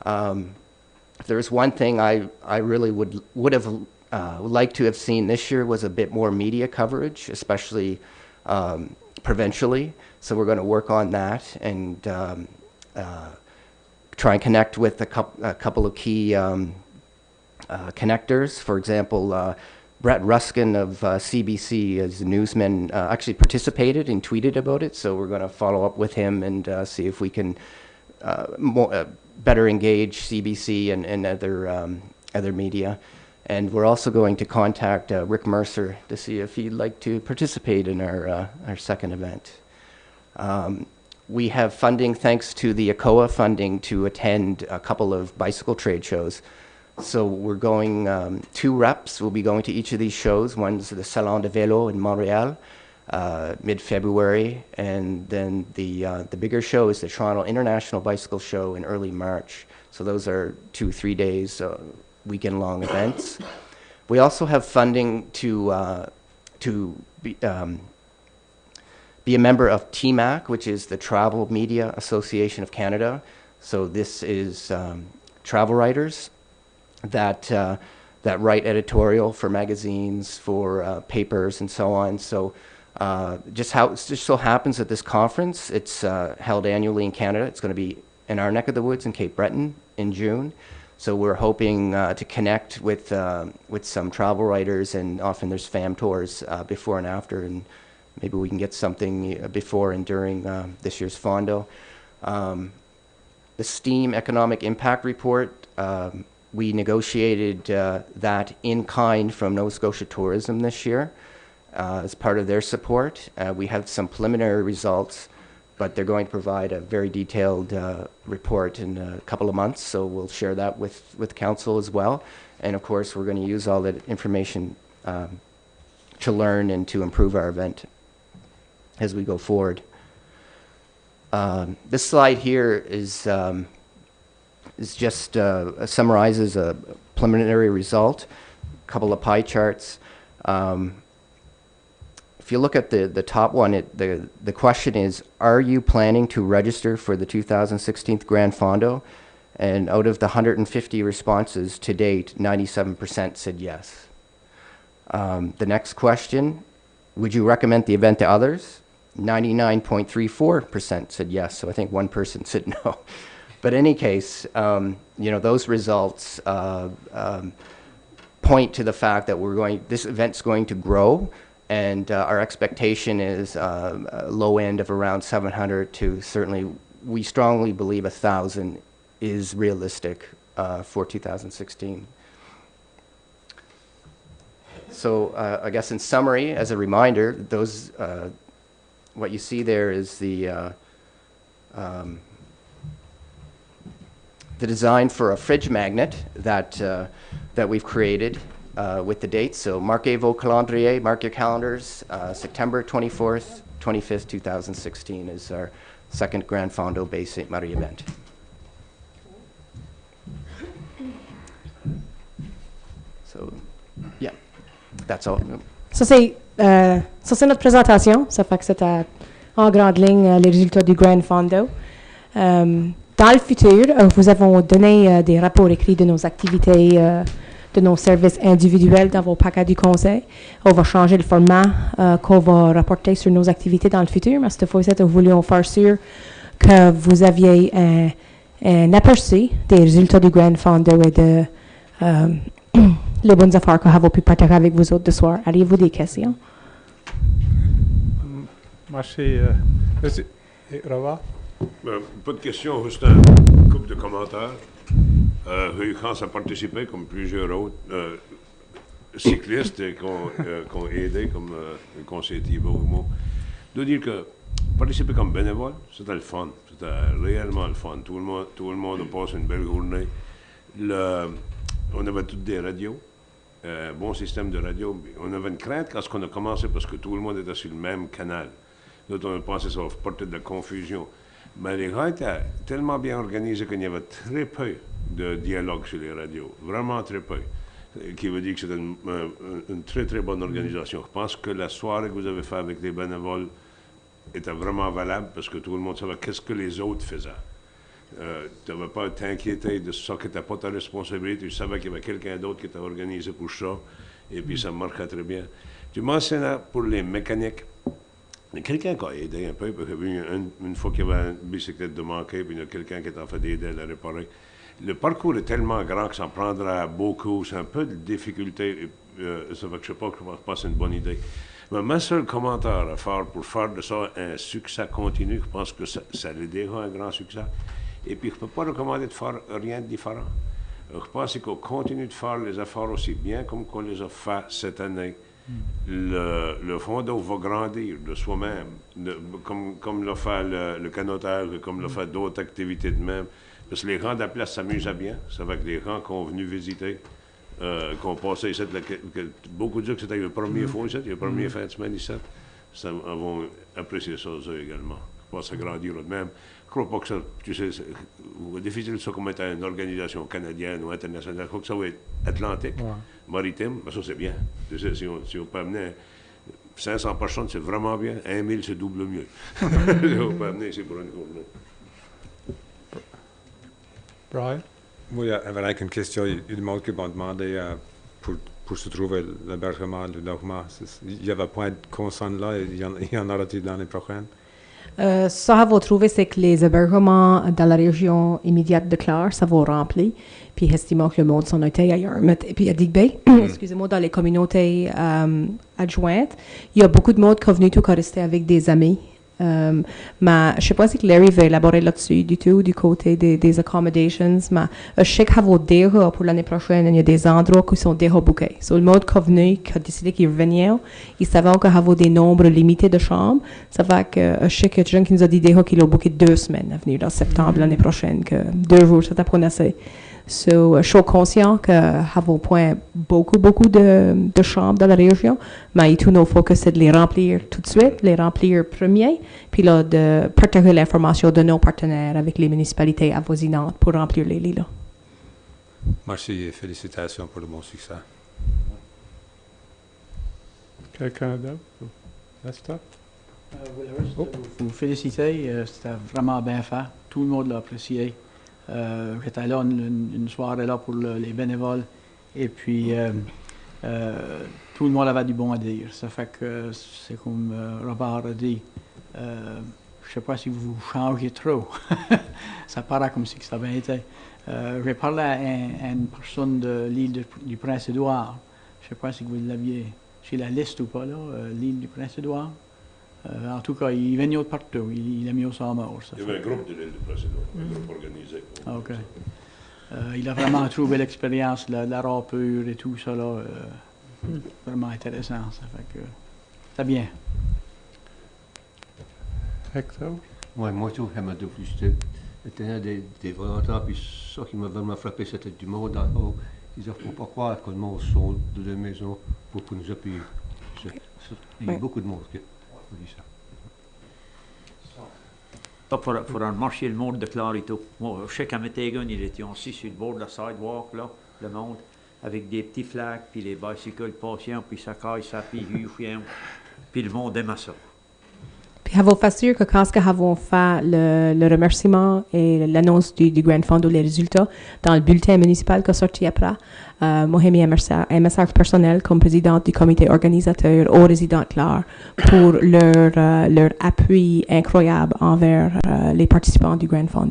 Speaker 9: If there's one thing I really would have liked to have seen this year was a bit more media coverage, especially provincially. So we're going to work on that and try and connect with a couple of key connectors. For example, Brett Ruskin of CBC as a newsman actually participated and tweeted about it, so we're going to follow up with him and see if we can better engage CBC and other media. And we're also going to contact Rick Mercer to see if he'd like to participate in our second event. We have funding, thanks to the ACOA funding, to attend a couple of bicycle trade shows. So we're going, 2 reps will be going to each of these shows. One's the Salon de Vélo in Montreal, mid-February, and then the bigger show is the Toronto International Bicycle Show in early March. So those are 2-3 days, weekend-long events. We also have funding to be a member of TMAC, which is the Travel Media Association of Canada. So this is travel writers that write editorial for magazines, for papers, and so on. So just so happens that this conference, it's held annually in Canada. It's going to be in our neck of the woods in Cape Breton in June. So we're hoping to connect with some travel writers, and often there's fam tours before and after, and maybe we can get something before and during this year's Fondo. The STEAM Economic Impact Report, we negotiated that in kind from Nova Scotia Tourism this year as part of their support. We have some preliminary results, but they're going to provide a very detailed report in a couple of months, so we'll share that with council as well. And of course, we're going to use all that information to learn and to improve our event as we go forward. This slide here is just summarizes a preliminary result, a couple of pie charts. If you look at the top one, the question is, are you planning to register for the 2016 Grand Fondo? And out of the 150 responses to date, 97% said yes. The next question, would you recommend the event to others? 99.34% said yes, so I think one person said no. But in any case, those results point to the fact that this event's going to grow, and our expectation is a low end of around 700 to certainly, we strongly believe 1,000 is realistic for 2016. So I guess in summary, as a reminder, those what you see there is the design for a fridge magnet that we've created with the dates. So marquez vos calendriers, mark your calendars. September 24th, 25th, 2016 is our second Grand Fondo Bay St. Marie event. So, yeah, that's all.
Speaker 8: So c'est
Speaker 7: Ça, c'est notre présentation. Ça fait que c'est en grande ligne les résultats du Grand Fondo. Dans le futur, vous avons donné des rapports écrits de nos activités, de nos services individuels dans vos paquets du Conseil. On va changer le format qu'on va rapporter sur nos activités dans le futur, mais cette fois-ci, nous voulions faire sûr que vous aviez un aperçu des résultats du Grand Fondo et de les bonnes affaires que vous pu partager avec vous autres ce soir. Avez-vous des questions?
Speaker 2: Merci. Monsieur Rava?
Speaker 5: Pas de question, juste un couple de commentaires. J'ai eu chance à participer, comme plusieurs autres cyclistes qui ont aidé comme conseiller Thibault. Je dois dire que participer comme bénévole, c'était le fun. C'était réellement le fun. Tout le monde a passé une belle journée. On avait toutes des radios, bon système de radio. On avait une crainte quand on a commencé parce que tout le monde était sur le même canal. D'autres, on a pensé que ça va porter de la confusion. Mais les gens étaient tellement bien organisés qu'il y avait très peu de dialogue sur les radios. Vraiment très peu. Qui veut dire que c'était une très, très bonne organisation. Je pense que la soirée que vous avez faite avec les bénévoles était vraiment valable parce que tout le monde savait qu'est-ce que les autres faisaient. Tu n'avais pas à t'inquiéter de ça qui n'était pas ta responsabilité. Tu savais qu'il y avait quelqu'un d'autre qui était organisé pour ça. Et puis ça marchait très bien. Tu mentionnais pour les mécaniques. Il y a quelqu'un qui a aidé un peu, parce que une fois qu'il y avait une bicyclette de manquer, puis il y a quelqu'un qui est en fait d'aider à la réparer. Le parcours est tellement grand que ça en prendra beaucoup. C'est un peu de difficulté. Ça fait que je ne sais pas, je pense pas que c'est une bonne idée. Mais mon seul commentaire à faire pour faire de ça un succès continu, je pense que ça l'est déjà un grand succès. Et puis, je ne peux pas recommander de faire rien de différent. Je pense qu'on continue de faire les efforts aussi bien comme qu'on les a fait cette année. Le fondo va grandir de soi-même, comme l'a fait le canotage, comme l'a fait d'autres activités de même. Parce que les gens de la place s'amusent bien. Ça va que les gens qui ont venu visiter, qui ont passé ici, beaucoup de gens que c'était la première fois ici, la première fin de semaine ici, ça vont apprécier ça également. Je pense que ça grandir de même. Je ne crois pas que ça, tu sais, c'est difficile ça comme être une organisation canadienne ou internationale. Je crois que ça va être atlantique, maritime, mais ça c'est bien. Tu sais, si on peut amener 500 personnes, c'est vraiment bien. 1000, c'est double mieux. Si on peut amener ici pour une journée.
Speaker 2: Brian?
Speaker 4: Oui, avec une question. Il y a du monde qui m'ont demandé pour se trouver l'hébergement, le logement. Il n'y avait pas de concerne là, il y en aura-t-il l'année prochaine?
Speaker 7: Ça va trouver, c'est que les hébergements dans la région immédiate de Clare, ça va remplir. Puis, estimons que le monde s'en a été ailleurs. Et puis, à Digby, excusez-moi, dans les communautés adjointes, il y a beaucoup de monde qui est venu tout qu'à rester avec des amis. Mais je ne sais pas si Larry veut élaborer là-dessus du tout, du côté des accommodations. Mais je sais qu'il y a déjà pour l'année prochaine, il y a des endroits qui sont déjà bookés. So, le monde qui est venu, qui a décidé qu'il revenait, il savait qu'il y avait des nombres limités de chambres. Ça fait que je sais qu'il y a des gens qui nous ont dit déjà qu'il a booké 2 semaines à venir en septembre l'année prochaine, que 2 jours, ça t'apprend assez. So, je suis conscient que nous point beaucoup de chambres dans la région, mais tout nos focus c'est de les remplir tout de suite, les remplir premier, puis là de partager l'information de nos partenaires avec les municipalités avoisinantes pour remplir les lits là.
Speaker 4: Merci et félicitations pour le bon succès.
Speaker 2: Quelqu'un d'autre? Lester?
Speaker 6: Vous féliciter, c'était vraiment bien fait. Tout le monde l'a apprécié. J'étais là une soirée là pour les bénévoles et puis tout le monde avait du bon à dire. Ça fait que c'est comme Robert a dit, je ne sais pas si vous changez trop. Ça paraît comme si ça avait été. J'ai parlé à une personne de l'île du Prince-Édouard. Je ne sais pas si vous l'aviez sur la liste ou pas, là, l'île du Prince-Édouard. En tout cas, il venait de partout. Il a mis au sang mort.
Speaker 5: Il y avait un groupe de l'île du Prince-Édouard, un groupe organisé.
Speaker 6: OK. Il a vraiment trouvé l'expérience, la rapure et tout ça, là, vraiment intéressant. Ça fait que c'est bien.
Speaker 2: Hector?
Speaker 10: Oui, moi, je trouve que de plus, c'était des volontaires, puis ça qui m'a vraiment frappé, c'était du monde en haut. Ils ne faut pas croire que le monde sort de la maison pour nous appuyer. Il y a beaucoup de monde qui dit ça.
Speaker 3: Pour en marcher le monde de Clare et tout. Moi, je sais qu'à Métégon, ils étaient assis sur le bord de la sidewalk, là, le monde. avec des petits flags, puis les bicycles patients, puis ça caille, ça puis puis le monde aime ça.
Speaker 7: Puis avons fait sûr que quand avons fait le remerciement et l'annonce du Grand Fond les résultats dans le bulletin municipal qui est sorti après, moi j'ai mis un message personnel comme présidente du comité organisateur aux résidents de Clare pour leur appui incroyable envers les participants du Grand Fond.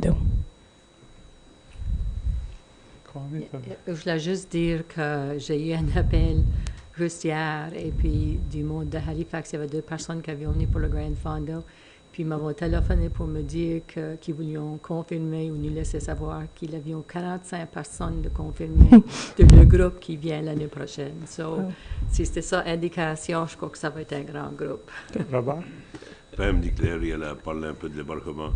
Speaker 1: Je voulais juste dire que j'ai eu un appel juste hier, et puis du monde de Halifax, il y avait 2 personnes qui avaient venu pour le Grand Fondo, puis ils m'avaient téléphoné pour me dire qu'ils voulaient confirmer ou nous laisser savoir qu'il y avait 45 personnes de confirmer de le groupe qui vient l'année prochaine. So, si c'était ça, indication, je crois que ça va être un grand groupe.
Speaker 2: Robert?
Speaker 5: Mme dit Clare, elle a parlé un peu de débarquement.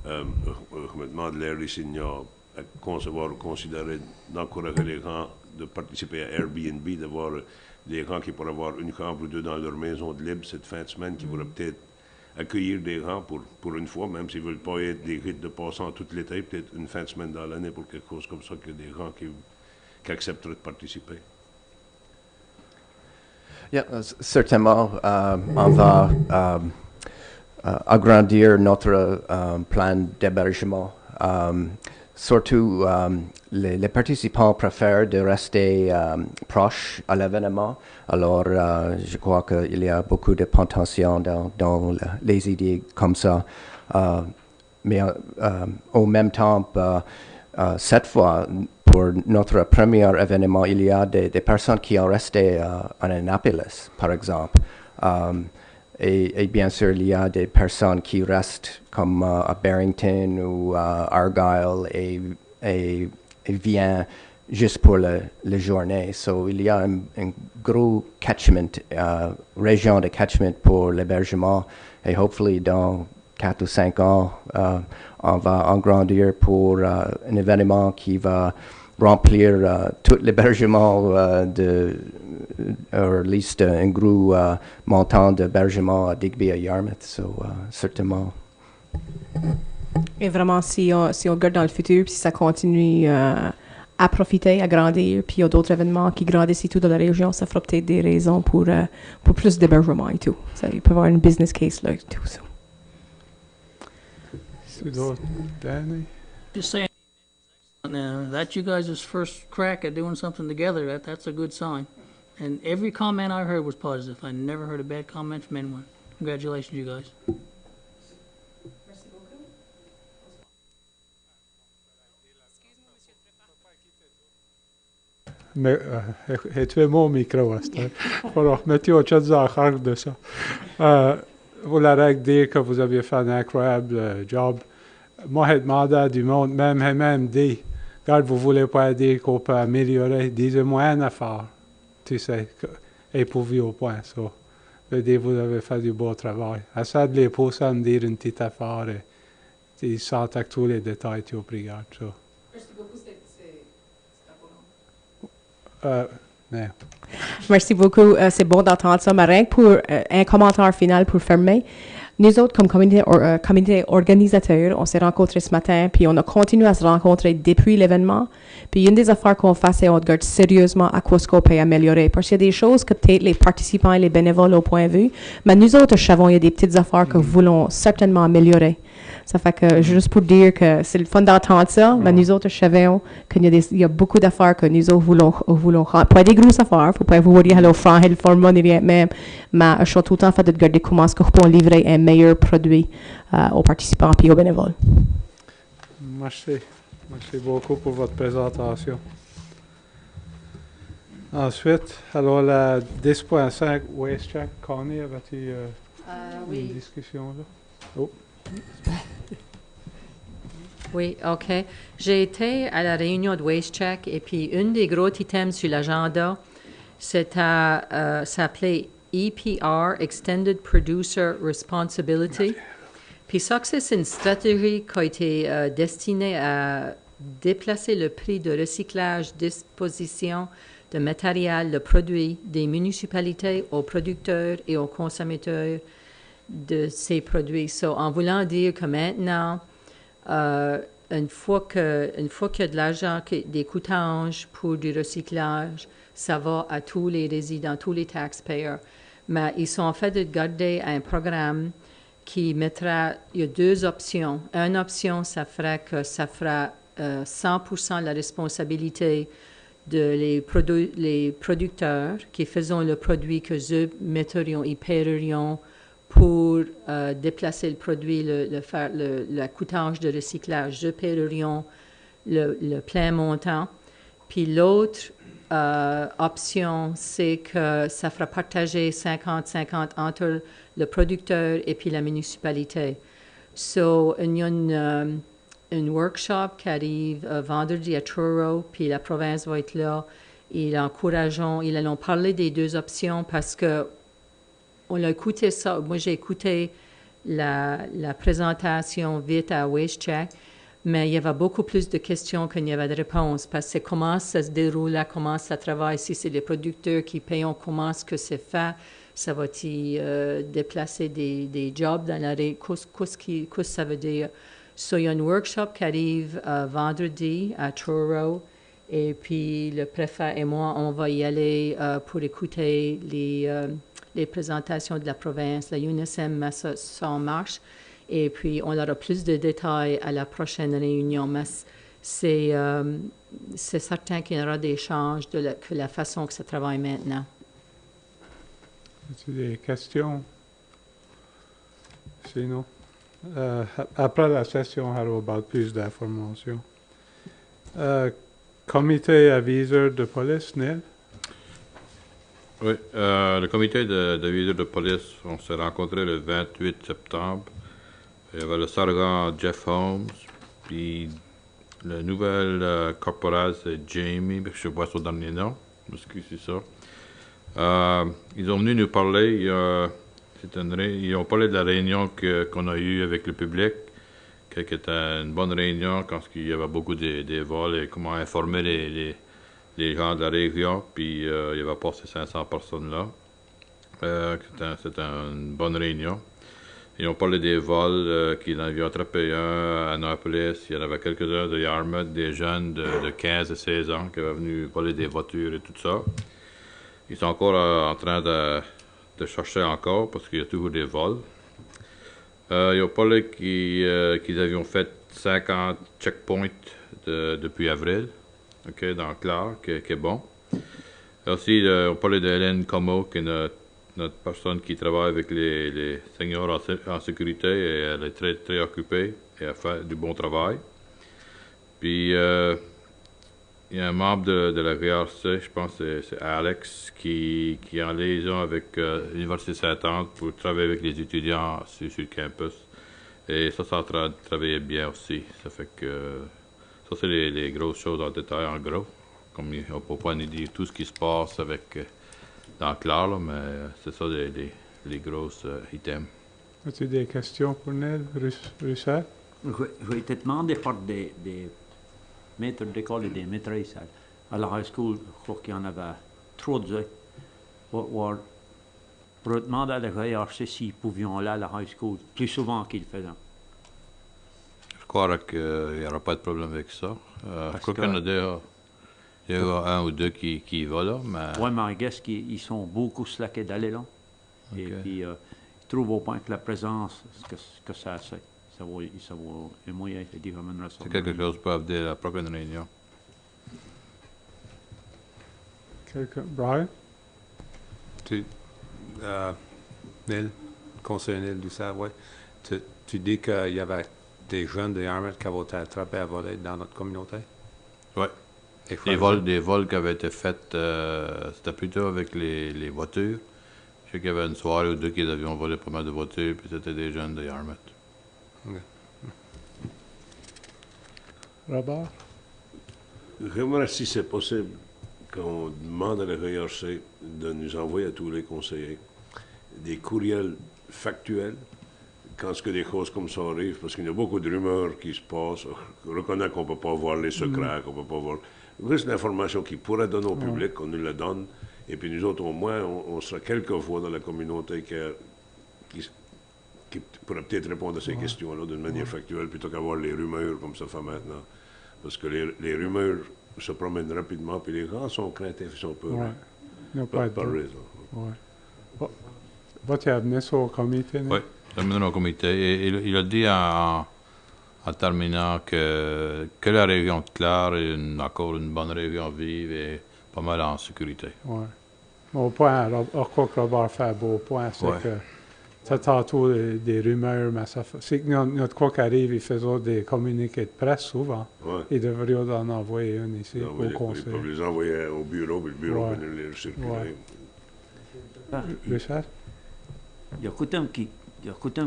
Speaker 5: Je me demande, Larry, s'il y a à concevoir ou considérer d'encourager les gens de participer à Airbnb, d'avoir des gens qui pourraient avoir une chambre ou 2 dans leur maison de libre cette fin de semaine, qui pourraient peut-être accueillir des gens pour une fois, même s'ils ne veulent pas être des rites de passant toute l'été, peut-être une fin de semaine dans l'année pour quelque chose comme ça, que des gens qui accepteraient de participer.
Speaker 9: Yeah, certainement, on va agrandir notre plan d'hébergement. Surtout, les participants préfèrent de rester proches à l'événement. Alors, je crois qu'il y a beaucoup de potentiel dans les idées comme ça. Mais au même temps, cette fois, pour notre premier événement, il y a des personnes qui ont resté à Annapolis, par exemple. Et bien sûr, il y a des personnes qui restent comme à Barrington ou à Argyle et viennent juste pour la journée. So, il y a un gros catchment, région de catchment pour l'hébergement. Et hopefully, dans 4 ou 5 ans, on va agrandir pour un événement qui va remplir tout l'hébergement or at least un gros montant d'hébergement à Digby et Yarmouth. So, certainement.
Speaker 7: Et vraiment, si on regarde dans le futur, puis si ça continue à profiter, à grandir, puis il y a d'autres événements qui grandissent et tout dans la région, ça fera peut-être des raisons pour plus d'hébergement et tout. Ça, il peut y avoir une business case là et tout ça.
Speaker 2: Danny?
Speaker 6: Just saying, that's you guys' first crack at doing something together. That's a good sign. And every comment I heard was positive. I never heard a bad comment from anyone. Congratulations, you guys.
Speaker 2: Mais, tu es mon micro à cette heure. Alors, mettez autre chose à faire de ça. Vous l'avez dire que vous aviez fait un incroyable job. Moi, j'ai demandé à du monde, même dit, regarde, vous voulez pas dire qu'on peut améliorer, disez-moi une affaire, tu sais, et pourvu au point, ça. Je veux dire, vous avez fait du beau travail. Essayez de les pousser à me dire une petite affaire, et ils sentent que tous les détails, tu regardes, ça.
Speaker 7: Merci beaucoup, c'est
Speaker 2: non.
Speaker 7: Merci beaucoup. C'est bon d'entendre ça. Mais rien que pour un commentaire final pour fermer, nous autres, comme comité organisateur, on s'est rencontrés ce matin, puis on a continué à se rencontrer depuis l'événement. Puis une des affaires qu'on fait, c'est qu'on regarde sérieusement à quoi ce qu'on peut améliorer. Parce qu'il y a des choses que peut-être les participants et les bénévoles au point de vue, mais nous autres, savons, il y a des petites affaires que nous voulons certainement améliorer. Ça fait que, juste pour dire que c'est le fun d'entendre ça, mais nous autres, savons qu'il y a beaucoup d'affaires que nous autres voulons pas des grosses affaires, faut pas vous voir le franc et le format ni rien même, mais je suis tout le temps fait de regarder comment est-ce qu'on peut livrer un meilleur produit aux participants et aux bénévoles.
Speaker 2: Merci. Merci beaucoup pour votre présentation. Ensuite, alors la 10.5 Waste Check, Connie, avais-tu
Speaker 1: oui.
Speaker 2: une discussion là? Oh.
Speaker 1: Oui, OK. J'ai été à la réunion de Waste Check et puis une des gros items sur l'agenda, s'appelait EPR, Extended Producer Responsibility. Puis ça, c'est une stratégie qui a été destinée à déplacer le prix de recyclage, disposition de matériel, de produits des municipalités aux producteurs et aux consommateurs de ces produits. So, en voulant dire que maintenant, une fois qu'il y a de l'argent, des coûtages pour du recyclage, ça va à tous les résidents, tous les taxpayers. Mais ils sont en fait de garder un programme qui mettra, il y a deux options. Une option, ça fera 100% la responsabilité les producteurs qui faisaient le produit que eux metterions, ils paierions pour déplacer le produit, le coûtage de recyclage. Eux paierions le plein montant. Puis l'autre option, c'est que ça fera partager 50-50 entre le producteur et puis la municipalité. So, il y a une workshop qui arrive vendredi à Truro, puis la province va être là. Ils allons parler des deux options parce que on a écouté ça. Moi, j'ai écouté la présentation vite à WasteCheck, mais il y avait beaucoup plus de questions qu'il n'y avait de réponses parce que comment ça se déroule, comment ça travaille, si c'est les producteurs qui payent, comment est-ce que c'est fait, ça va-t-il déplacer des jobs dans la rue, qu'est-ce que ça veut dire. So, il y a un workshop qui arrive vendredi à Truro et puis le préfet et moi, on va y aller pour écouter les présentations de la province. La UNSM met ça en marche et puis on aura plus de détails à la prochaine réunion. Mais c'est certain qu'il y aura des changes que la façon que ça travaille maintenant.
Speaker 2: As-tu des questions? Sinon, après la session, on aura plus d'informations. Comité aviseur de police, Neil?
Speaker 11: Oui, le comité d'aviseur de police, on s'est rencontré le 28 septembre. Il y avait le sergent Jeff Holmes, puis le nouvel corporal, c'est Jamie, je sais pas son dernier nom, parce que c'est ça. Ils ont venu nous parler, ils ont parlé de la réunion qu'on a eue avec le public, qui était une bonne réunion quand il y avait beaucoup de vols et comment informer les gens de la région, puis il y avait passé 500 personnes là. C'était une bonne réunion. Ils ont parlé des vols, qu'ils en avaient attrapé un à Annapolis. Il y en avait quelques-uns de Yarmouth, des jeunes de 15 et 16 ans qui avaient venu voler des voitures et tout ça. Ils sont encore en train de chercher encore parce qu'il y a toujours des vols. Ils ont parlé qu'ils avaient fait 50 checkpoints depuis avril, dans Clare, qui est bon. Aussi, on parlait d'Hélène Como, qui est notre personne qui travaille avec les seniors en sécurité, et elle est très, très occupée et elle fait du bon travail. Puis, il y a un membre de la GRC, je pense que c'est Alex, qui est en liaison avec l'Université Sainte-Anne pour travailler avec les étudiants sur le campus. Et ça a travaillé bien aussi. Ça fait que ça, c'est les grosses choses en détail, en gros. Comme on ne peut pas nous dire tout ce qui se passe dans Clare, là, mais c'est ça les grosses items.
Speaker 2: As-tu des questions pour Neil, Richard?
Speaker 3: J'ai été demandé par des maîtres d'école et des maîtresses à la high school. Je crois qu'il y en avait 3 de eux. Pour demander à la GRC s'ils pouvaient aller à la high school plus souvent qu'ils le faisaient.
Speaker 11: Je crois qu'il n'y aura pas de problème avec ça. Je crois qu'il y en a déjà. Il y a un ou deux qui y vont là, mais...
Speaker 3: Oui, mais I guess qu'ils sont beaucoup slackés d'aller là. Okay. Et puis, ils trouvent au point que la présence, que ça vaut un moyen de dire une raison.
Speaker 11: C'est quelque chose pour venir à la prochaine réunion.
Speaker 2: Brian?
Speaker 4: Neil, conseiller Neil Doucet, ouais. Tu dis qu'il y avait des jeunes de Yarmouth qui avaient été attrapés à voler dans notre communauté?
Speaker 11: Oui. Des vols qui avaient été faits, c'était plutôt avec les voitures. Je sais qu'il y avait une soirée ou deux qui avaient volé pas mal de voitures, puis c'était des jeunes de Yarmouth.
Speaker 4: Okay.
Speaker 2: Robert?
Speaker 5: J'aimerais, si c'est possible, qu'on demande à la GRC de nous envoyer à tous les conseillers des courriels factuels quand ce que des choses comme ça arrivent, parce qu'il y a beaucoup de rumeurs qui se passent. On reconnaît qu'on ne peut pas voir les secrets, qu'on ne peut pas voir... C'est une information qui pourrait donner au public, qu'on nous la donne, et puis nous autres, au moins, on sera quelques fois dans la communauté qui qui pourrait peut-être répondre à ces questions-là d'une manière factuelle plutôt qu'avoir les rumeurs comme ça fait maintenant. Parce que les rumeurs se promènent rapidement, puis les gens sont craintifs, ils sont peurs.
Speaker 2: Ouais. Il n'y a pas
Speaker 5: Par
Speaker 2: de doute.
Speaker 5: raison.
Speaker 2: Ouais. Va-tu amener ça au comité? non?
Speaker 11: Oui, terminons au comité. Et il a dit en terminant que la région de Clare est encore une bonne région à vivre et pas mal en sécurité.
Speaker 2: Ouais. Mon point, quoi que Robert fait un beau point, c'est
Speaker 11: Ouais.
Speaker 2: que tu as tantôt des rumeurs, mais c'est que notre quoi qui arrive, ils font des communiqués de presse souvent.
Speaker 5: Ouais.
Speaker 2: Ils devraient en envoyer un ici
Speaker 5: Non, mais
Speaker 2: au
Speaker 5: ils
Speaker 2: conseil.
Speaker 5: peuvent les envoyer au bureau, puis le bureau
Speaker 2: Ouais.
Speaker 5: va les circuler.
Speaker 2: Ouais.
Speaker 3: Ah,
Speaker 2: Richard?
Speaker 3: il y a coutume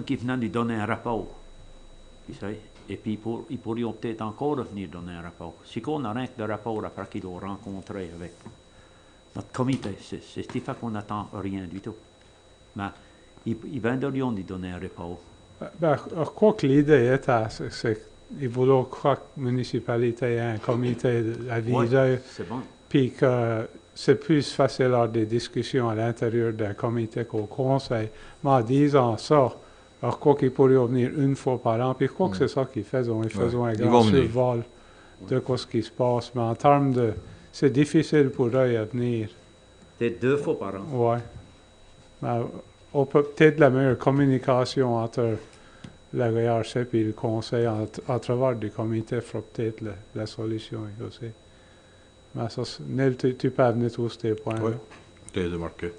Speaker 3: qui venait de donner un rapport. Tu sais, et puis ils pourraient peut-être encore venir donner un rapport. Si on a rien que de rapport après qu'ils l'ont rencontré avec notre comité, c'est ce qui fait qu'on n'attend rien du tout. Mais ils viendront de donner un rapport.
Speaker 2: Ben, je crois que l'idée c'est qu'il voulait que chaque municipalité ait un comité avisé,
Speaker 3: C'est bon.
Speaker 2: puis que c'est plus facile à des discussions à l'intérieur d'un comité qu'au conseil. Mais en disant ça, je crois qu'il pourrait venir une fois par an, puis je crois que c'est ça qu'ils font. Ils font un
Speaker 11: Ils
Speaker 2: grand
Speaker 11: vont venir.
Speaker 2: survol de ce qui se passe. Mais en termes de... C'est difficile pour eux à venir.
Speaker 3: Peut-être 2 fois par an.
Speaker 2: Ouais. Mais on peut peut-être la meilleure communication entre la GRC et le conseil à travers du comité fera peut-être la solution aussi. Mais ça, Neil, tu peux amener tous tes points.
Speaker 11: Oui. C'est marqué.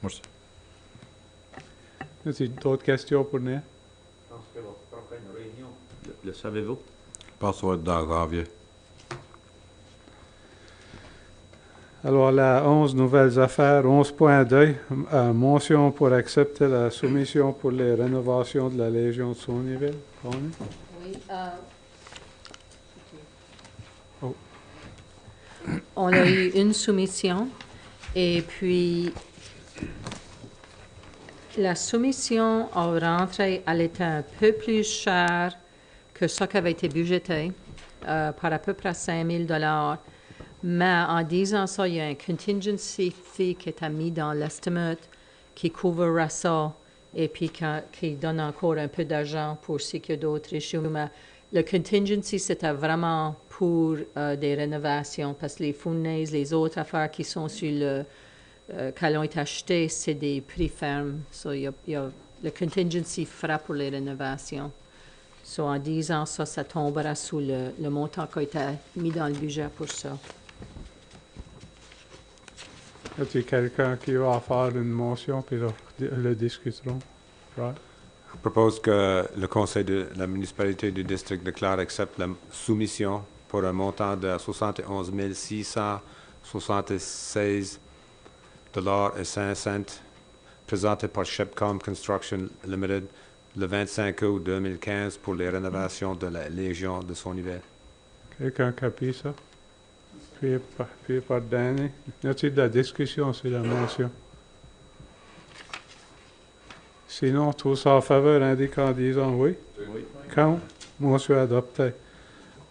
Speaker 11: Merci.
Speaker 2: As-tu d'autres questions pour Neil?
Speaker 3: Je pense que la prochaine réunion, le savez-vous?
Speaker 11: Je pense que ça va être dans janvier.
Speaker 2: Alors, la 11 nouvelles affaires, 11.2, motion pour accepter la soumission pour les rénovations de la Légion de Saunieville. Connie?
Speaker 1: Oui.
Speaker 2: Oh.
Speaker 1: On a eu une soumission et puis la soumission a rentré, elle était un peu plus chère que ce qui avait été budgété, par à peu près 5 000 $. Mais en disant ça, il y a un contingency fee qui est mis dans l'estimate qui couvrira ça et puis qui donne encore un peu d'argent pour ce qu'il y a d'autres issues. Mais le contingency, c'était vraiment pour des rénovations parce que les fournaises, les autres affaires qui sont sur qu'elles ont été achetées, c'est des prix fermes. So, le contingency fera pour les rénovations. So, en disant ça, ça tombera sous le montant qui a été mis dans le budget pour ça.
Speaker 2: As-tu quelqu'un qui va faire une motion, puis le discuterons? Right?
Speaker 4: Je propose que le conseil de la municipalité du district de Clare accepte la soumission pour un montant de 71 676 $5 présenté par Shepcom Construction Limited le 25 août 2015 pour les rénovations de la Légion de Saunieville.
Speaker 2: Quelqu'un copie ça? Puis par Danny. Y a-t-il de la discussion sur la motion? Sinon, tous en faveur indiquent en disant oui.
Speaker 3: Oui.
Speaker 2: Contre? Motion adoptée.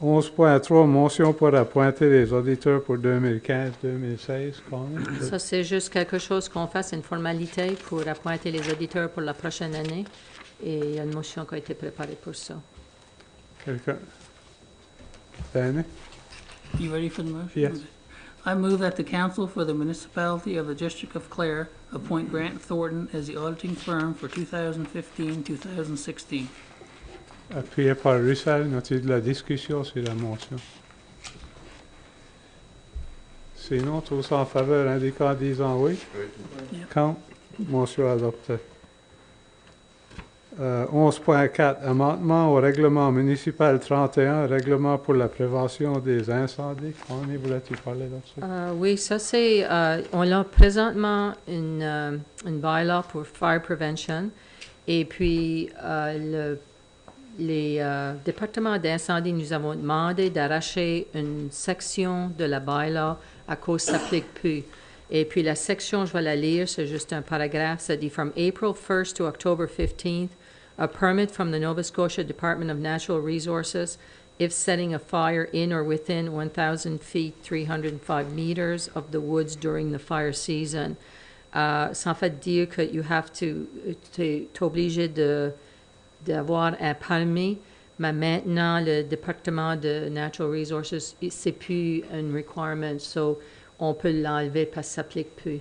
Speaker 2: 11.3, motion pour appointer les auditeurs pour 2015-2016.
Speaker 1: Ça, c'est juste quelque chose qu'on fasse, une formalité pour appointer les auditeurs pour la prochaine année. Et il y a une motion qui a été préparée pour ça.
Speaker 2: Quelqu'un? Danny?
Speaker 6: You ready for the motion?
Speaker 2: Yes.
Speaker 6: I move that the council for the municipality of the District of Clare appoint Grant Thornton as the auditing firm for 2015-2016.
Speaker 2: Appuyé par Russell, y a-t-il de la discussion sur la motion? Sinon, tous en faveur indiquant en disant oui. Contre? Motion adoptée. 11.4, amendement au règlement municipal 31, règlement pour la prévention des incendies. Connie, voulais-tu parler de ça?
Speaker 1: Oui, ça c'est, on a présentement une bylaw pour fire prevention et puis les départements d'incendie nous avons demandé d'arracher une section de la bylaw à cause ça s'applique plus. Et puis la section, je vais la lire, c'est juste un paragraphe, ça dit « From April 1st to October 15th, a permit from the Nova Scotia Department of Natural Resources if setting a fire in or within 1,000 feet, 305 meters of the woods during the fire season ça en fait dire que t'es obligé d'avoir un permis, mais maintenant, le département de Natural Resources, c'est plus un requirement, so on peut l'enlever parce que ça s'applique plus.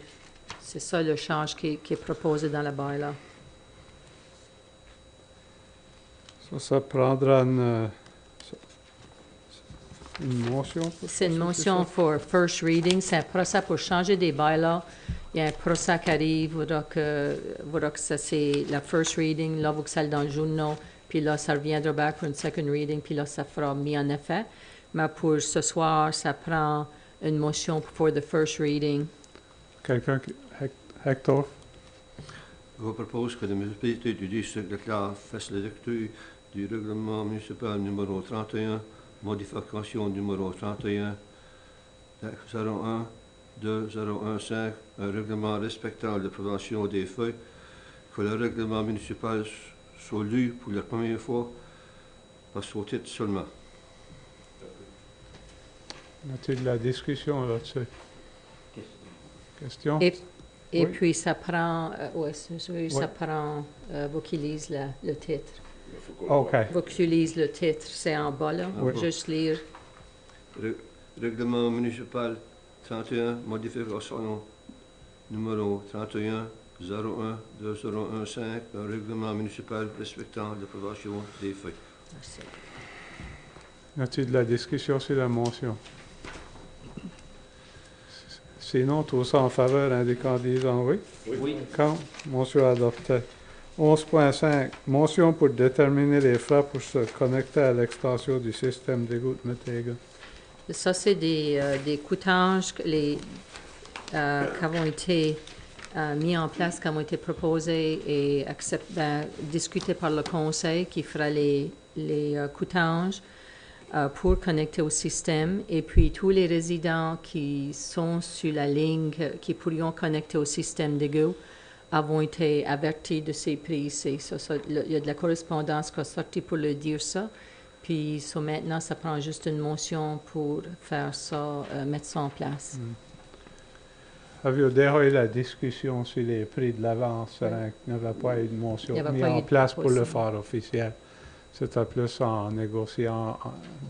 Speaker 1: C'est ça le change qui est proposé dans la bylaw.
Speaker 2: Ça prendra une motion?
Speaker 1: C'est une motion pour first reading. C'est un procès pour changer des bylaws. Il y a un procès qui arrive, voudra que ça c'est la first reading, là, vous que ça dans le journal, puis là, ça reviendra back pour une second reading, puis là, ça fera mis en effet. Mais pour ce soir, ça prend une motion pour the first reading.
Speaker 2: Quelqu'un Hector?
Speaker 10: Je propose que la municipalité du district de Clare fasse la lecture du règlement municipal numéro 31, modification numéro 31, 01 2015, un règlement respectant la prévention des feux, que le règlement municipal soit lu pour la première fois par son titre seulement.
Speaker 2: Y a-t-il de la discussion là-dessus? Question?
Speaker 1: Et
Speaker 2: Oui.
Speaker 1: puis, ça prend, ça prend, vous qui lisez le titre.
Speaker 2: OK.
Speaker 1: Vous qui lisez le titre, c'est en bas, là.
Speaker 2: Oui.
Speaker 1: Juste lire.
Speaker 10: Règlement municipal 31, modification numéro 31, 01 2015, un règlement municipal respectant la prévention des feux.
Speaker 1: Merci.
Speaker 2: Y a-t-il de la discussion sur la motion? Sinon, tous en faveur, indiquant disant oui.
Speaker 3: Oui.
Speaker 2: Contre, motion adoptée. 11.5, motion pour déterminer les frais pour se connecter à l'extension du système d'égout de Métégan.
Speaker 1: Ça, c'est des coûtages qui ont été mis en place, qui ont été proposés et discutés par le Conseil qui fera les coûtages pour connecter au système. Et puis, tous les résidents qui sont sur la ligne, qui pourront connecter au système d'égout, avons été avertis de ces prix ici. Il y a de la correspondance qui est sortie pour le dire ça. Puis maintenant, ça prend juste une motion pour faire ça, mettre ça en place.
Speaker 2: Avez-vous déjà eu la discussion sur les prix de l'avance? Il n'y avait pas eu de motion mise en place pour le faire officiel. C'était plus en négociant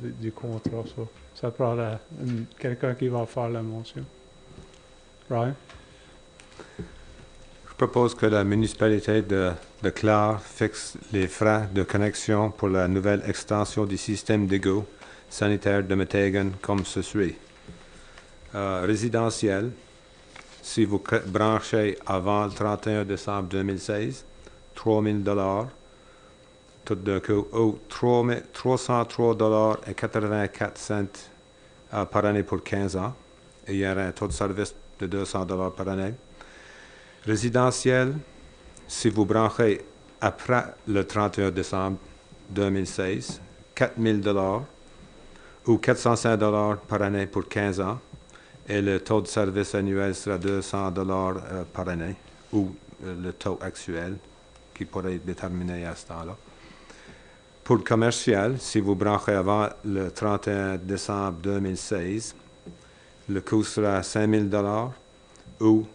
Speaker 2: du contrat. Ça prend quelqu'un qui va faire la motion. Ryan?
Speaker 4: Je propose que la municipalité de Clare fixe les frais de connexion pour la nouvelle extension du système d'égout sanitaire de Métégan comme ce suit. Résidentiel, si vous branchez avant le 31 décembre 2016, $3,000. Tout d'un coup, $303,84 par année pour 15 ans. Et il y aura un taux de service de $200 par année. Résidentiel, si vous branchez après le 31 décembre 2016, $4,000 ou $405 par année pour 15 ans. Et le taux de service annuel sera $200 par année, ou le taux actuel qui pourrait être déterminé à ce temps-là. Pour le commercial, si vous branchez avant le 31 décembre 2016, le coût sera $5,000 ou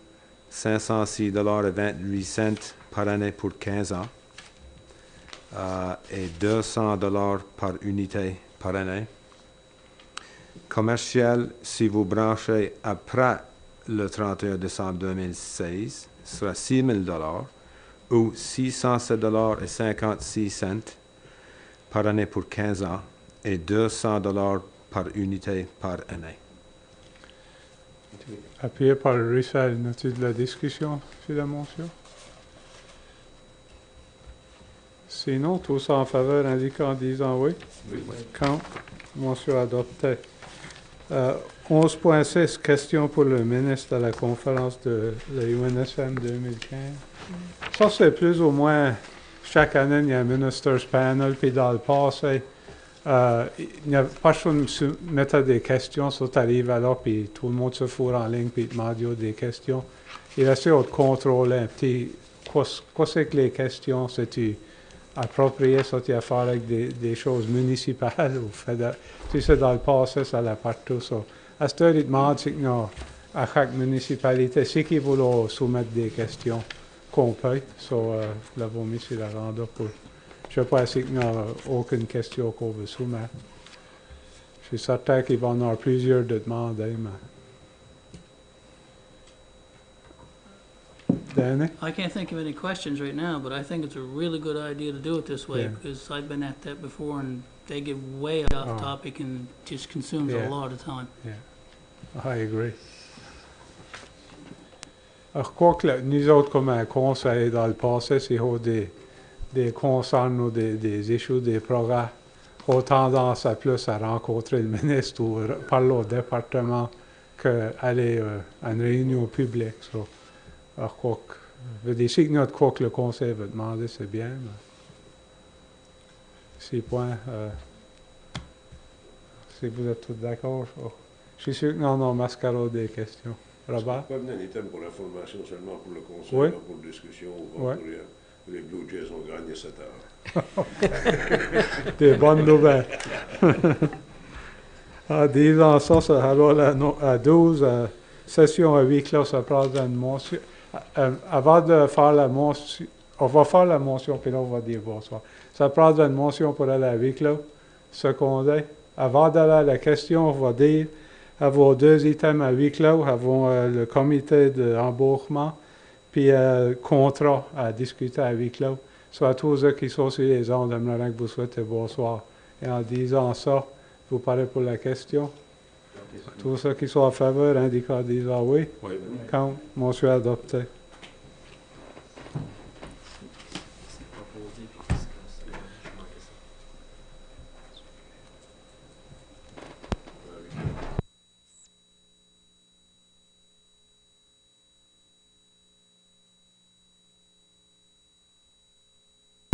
Speaker 4: $506,28 par année pour 15 ans et $200 par unité par année. Commercial, si vous branchez après le 31 décembre 2016, sera $6,000 ou $607,56 par année pour 15 ans et $200 par unité par année.
Speaker 2: Appuyé par Richard, y a-t-il de la discussion sur la motion? Sinon, tous en faveur, indiquant en disant oui.
Speaker 5: Oui.
Speaker 2: Contre, motion adoptée. 11.6, question pour le ministre de la conférence de la UNSM 2015. Ça, c'est plus ou moins, chaque année, il y a un minister's panel, puis dans le passé, il n'y a pas de mettre des questions, ça t'arrive alors, puis tout le monde se fourre en ligne, puis il demande des questions. Il essaie de contrôler un petit, quoi c'est que les questions, c'est-tu approprié, ça tu as à faire avec des choses municipales ou fédérales. Tu sais, dans le passé, ça allait partout, ça. À cette heure, il demande si il y a à chaque municipalité, si qui voulont soumettre des questions qu'on peut, la vomi sur la rendre pour. Je ne sais pas s'il n'y a aucune question qu'on veut soumettre. Je suis certain qu'il va y en avoir plusieurs de demander, mais. Danny?
Speaker 6: I can't think of any questions right now, but I think it's a really good idea to do it this way
Speaker 2: Yeah.
Speaker 6: because I've been at that before and they get way off
Speaker 2: Oh.
Speaker 6: topic and just consumes
Speaker 2: Yeah.
Speaker 6: a lot of time.
Speaker 2: I agree. Alors, je crois que nous autres, comme un conseil dans le passé, si on a des concerns ou des issues, des programmes, ont tendance à plus à rencontrer le ministre ou parler au département qu'aller à une réunion publique. So, alors, je crois que, je veux dire, si notre quoi que le conseil veut demander, c'est bien. Mais 6 points. Si vous êtes tous d'accord, je suis sûr que nous en avons mascaré des questions. Robert?
Speaker 5: Pas venir un item pour l'information seulement pour le conseil,
Speaker 2: Oui.
Speaker 5: pas pour discussion.
Speaker 2: Oui.
Speaker 5: Les Blue Jays ont gagné 7 heures.
Speaker 2: Des bonnes nouvelles. En disant ça, alors à 12, session à huis clos, ça prendra une motion. Avant de faire la motion, on va faire la motion, puis là, on va dire bonsoir. Ça prendra une motion pour aller à huis clos, secondé. Avant d'aller à la question, on va dire, avoir 2 items à huis clos, avoir le comité d'embauchement, puis contrat à discuter à huis clos. Soit tous ceux qui sont sur les ondes, j'aimerais que vous souhaitez bonsoir. Et en disant ça, vous parlez pour la question. Tous ceux qui sont en faveur indiquent en disant oui.
Speaker 5: Oui.
Speaker 2: Quand motion adoptée.